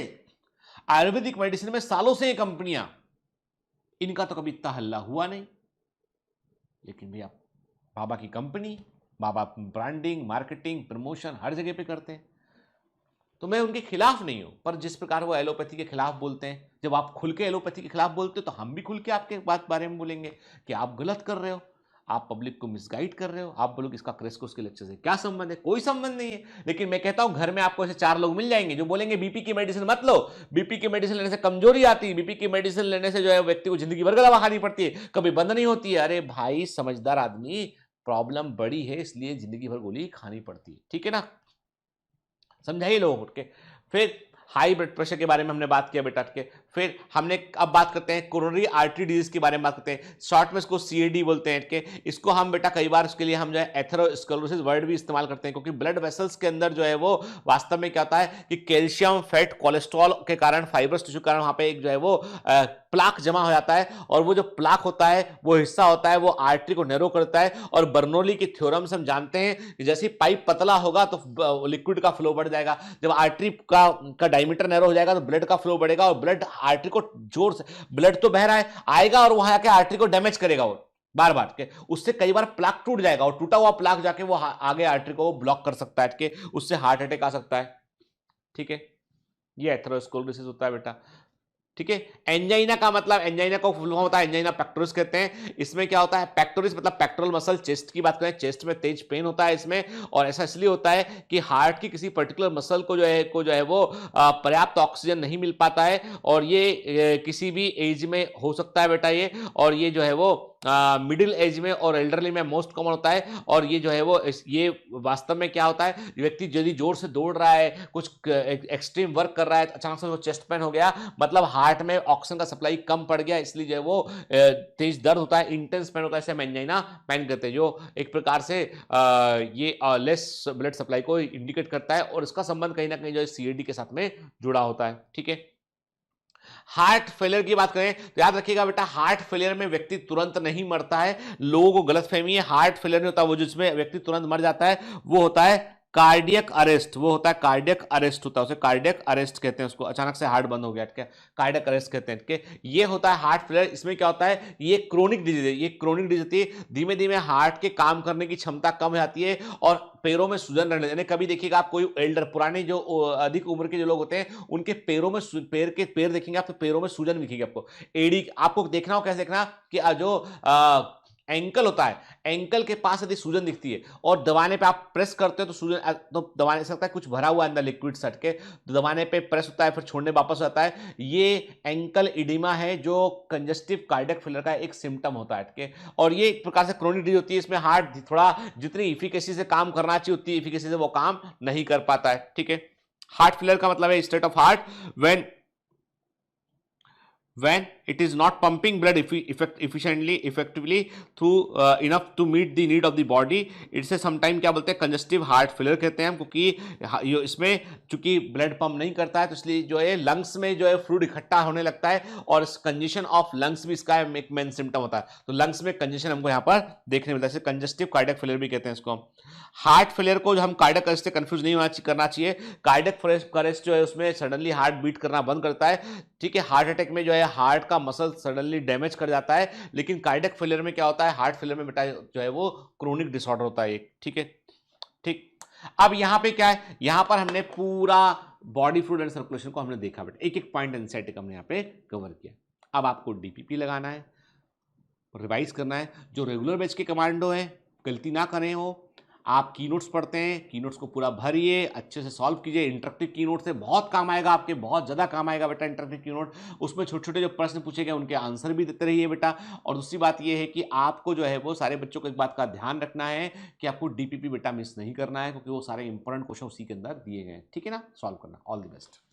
आयुर्वेदिक मेडिसिन में सालों से ये कंपनियां, इनका तो कभी इतना हल्ला हुआ नहीं। लेकिन भैया बाबा की कंपनी, बाबा ब्रांडिंग, मार्केटिंग, प्रमोशन हर जगह पे करते हैं। तो मैं उनके खिलाफ नहीं हूं, पर जिस प्रकार वो एलोपैथी के खिलाफ बोलते हैं, जब आप खुल के एलोपैथी के खिलाफ बोलते हो तो हम भी खुल के आपके बारे में बोलेंगे कि आप गलत कर रहे हो, आप पब्लिक को मिसगाइड कर रहे हो। आप बोलोगे इसका क्रेस्कोस के लेक्चर से क्या संबंध है? कोई संबंध नहीं है। लेकिन मैं कहता हूं घर में आपको ऐसे 4 लोग मिल जाएंगे जो बोलेंगे BP की मेडिसिन मत लो, BP की मेडिसिन लेने से कमजोरी आती है, BP की मेडिसिन लेने से जो है व्यक्ति को जिंदगी भर दवा खानी पड़ती है, कभी बंद नहीं होती है। अरे भाई समझदार आदमी, प्रॉब्लम बड़ी है इसलिए जिंदगी भर गोली खानी पड़ती है, ठीक है ना, समझाइए लोगों उठ के। फिर हाई ब्लड प्रेशर के बारे में हमने बात किया बेटा के। फिर हमने अब बात करते हैं कोरोनरी आर्टरी डिजीज के बारे में बात करते हैं, शॉर्ट में इसको सीएडी बोलते हैं के। इसको हम बेटा कई बार उसके लिए हम जो है एथेरोस्क्लेरोसिस वर्ड भी इस्तेमाल करते हैं, क्योंकि ब्लड वेसल्स के अंदर जो है वो वास्तव में क्या होता है कि कैल्शियम, फैट, कोलेस्ट्रॉल के कारण, फाइब्रस टिश्यू के कारण वहां पे एक जो है वो प्लाक जमा हो जाता है, और वो जो प्लाक होता है वो हिस्सा होता है वो आर्टरी को नैरो करता है। और बर्नौली की थ्योरम से हम जानते हैं कि जैसे पाइप पतला होगा तो लिक्विड का फ्लो बढ़ जाएगा, जब आर्टरी का डायमीटर नैरो हो जाएगा तो ब्लड का फ्लो बढ़ेगा, और ब्लड आर्टरी को जोर से, ब्लड तो बह रहा है आएगा और वहां जाके आर्टरी को डैमेज करेगा वो बार बार के, उससे कई बार प्लाक टूट जाएगा, और टूटा हुआ प्लाक जाके वो आगे आर्टरी को ब्लॉक कर सकता है कि उससे हार्ट अटैक आ सकता है। ठीक है, ये एथेरोस्क्लेरोसिस होता है बेटा। ठीक है, एंजाइना का मतलब, एंजाइना को फुल फॉर्म होता है एंजाइना पेक्टोरिस कहते हैं। इसमें क्या होता है, पेक्टोरिस मतलब पेक्टोरल मसल, चेस्ट की बात करें, चेस्ट में तेज पेन होता है इसमें, और ऐसा इसलिए होता है कि हार्ट की किसी पर्टिकुलर मसल को जो है वो पर्याप्त ऑक्सीजन नहीं मिल पाता है, और ये किसी भी एज में हो सकता है बेटा ये, और ये जो है वो मिडिल एज में और एल्डरली में मोस्ट कॉमन होता है। और ये जो है वो ये वास्तव में क्या होता है, व्यक्ति यदि जोर से दौड़ रहा है, कुछ एक्सट्रीम वर्क कर रहा है, अचानक से वो चेस्ट पेन हो गया, मतलब हार्ट में ऑक्सीजन का सप्लाई कम पड़ गया, इसलिए जो है वो तेज दर्द होता है, इंटेंस पेन होता है, इसे एंजाइना पेन कहते हैं, जो एक प्रकार से ये लेस ब्लड सप्लाई को इंडिकेट करता है, और इसका संबंध कहीं ना कहीं जो है सीएडी के साथ में जुड़ा होता है। ठीक है, हार्ट फेलियर की बात करें तो याद रखिएगा बेटा, हार्ट फेलियर में व्यक्ति तुरंत नहीं मरता है। लोगों को गलतफहमी है, हार्ट फेलियर नहीं होता, वो जिसमें व्यक्ति तुरंत मर जाता है वो होता है कार्डियक अरेस्ट, वो होता है कार्डियक अरेस्ट होता है, उसे कार्डियक अरेस्ट कहते हैं, उसको अचानक से हार्ट बंद हो गया, ठीक है, कार्डियक अरेस्ट कहते हैं। ठीक है, ये होता है हार्ट फेलियर। इसमें क्या होता है, ये क्रोनिक डिजीज है, ये क्रोनिक डिजीज होती है, धीमे धीमे हार्ट के काम करने की क्षमता कम हो जाती है, और पैरों में सूजन रहने लगती है। कभी देखिएगा आप कोई एल्डर, पुराने जो अधिक उम्र के जो लोग होते हैं, उनके पैरों में पैर देखेंगे आप तो पैरों में सूजन दिखेगी आपको। एडी आपको देखना हो, कैसे देखना कि जो एंकल होता है, एंकल के पास यदि सूजन दिखती है और दबाने पे आप प्रेस करते हो तो सूजन, तो दबाने से लगता है कुछ भरा हुआ अंदर लिक्विड सट के, तो दबाने पे प्रेस होता है, फिर छोड़ने वापस आता है, ये एंकल इडिमा है, जो कंजस्टिव कार्डियक फेलियर का एक सिम्टम होता है। ठीक है, और ये एक प्रकार से क्रोनिक डिजीज होती है, इसमें हार्ट थोड़ा जितनी इफिकेसी से काम करना चाहिए उतनी इफिकेसी से वो काम नहीं कर पाता है। ठीक है, हार्ट फेलियर का मतलब है state of heart when it is not pumping blood effectively through enough to meet the need of the body, it's a sometime क्या बोलते हैं, कंजस्टिव हार्ट फेलियर कहते हैं हम, क्योंकि इसमें चूंकि ब्लड पंप नहीं करता है तो इसलिए जो है लंग्स में जो है फ्लूइड इकट्ठा होने लगता है, और कंजेशन ऑफ लंग्स भी इसका एक मेन सिम्टम होता है। तो लंग्स में कंजेशन हमको यहाँ पर देखने मिलता है, कंजस्टिव कार्डियक फेलियर भी कहते हैं इसको। हार्ट फेलियर को हम कार्डियक अरेस्ट से कंफ्यूज नहीं करना चाहिए। कार्डियक अरेस्ट जो है उसमें सडनली हार्ट बीट करना बंद करता है। ठीक है, हार्ट अटैक में जो है हार्ट का मसल सडनली डैमेज कर जाता है, लेकिन कार्डियक फेलियर में क्या होता है, हार्ट फेलियर में बेटा जो है वो क्रोनिक डिसऑर्डर होता है एक। ठीक है, ठीक, अब यहां पे क्या है, यहां पर हमने पूरा बॉडी फ्लूइड एंड सर्कुलेशन को हमने देखा बेटा, एक एक पॉइंट एनसाइटिक हमने यहां पे कवर किया। अब आपको डीपीपी लगाना है, रिवाइज करना है। जो रेगुलर बैच के कमांडो हैं, गलती ना करें हो, आप की नोट्स पढ़ते हैं, की नोट्स को पूरा भरिए, अच्छे से सॉल्व कीजिए। इंटरेक्टिव की नोट से बहुत काम आएगा, आपके बहुत ज़्यादा काम आएगा बेटा इंटरेक्टिव की नोट। उसमें छोटे छोटे जो प्रश्न पूछे गए उनके आंसर भी देते रहिए बेटा। और दूसरी बात ये है कि आपको जो है वो सारे बच्चों को एक बात का ध्यान रखना है कि आपको डीपीपी बेटा मिस नहीं करना है, क्योंकि वो सारे इंपॉर्टेंट क्वेश्चन उसी के अंदर दिए गए हैं। ठीक है ना, सॉल्व करना। All the best.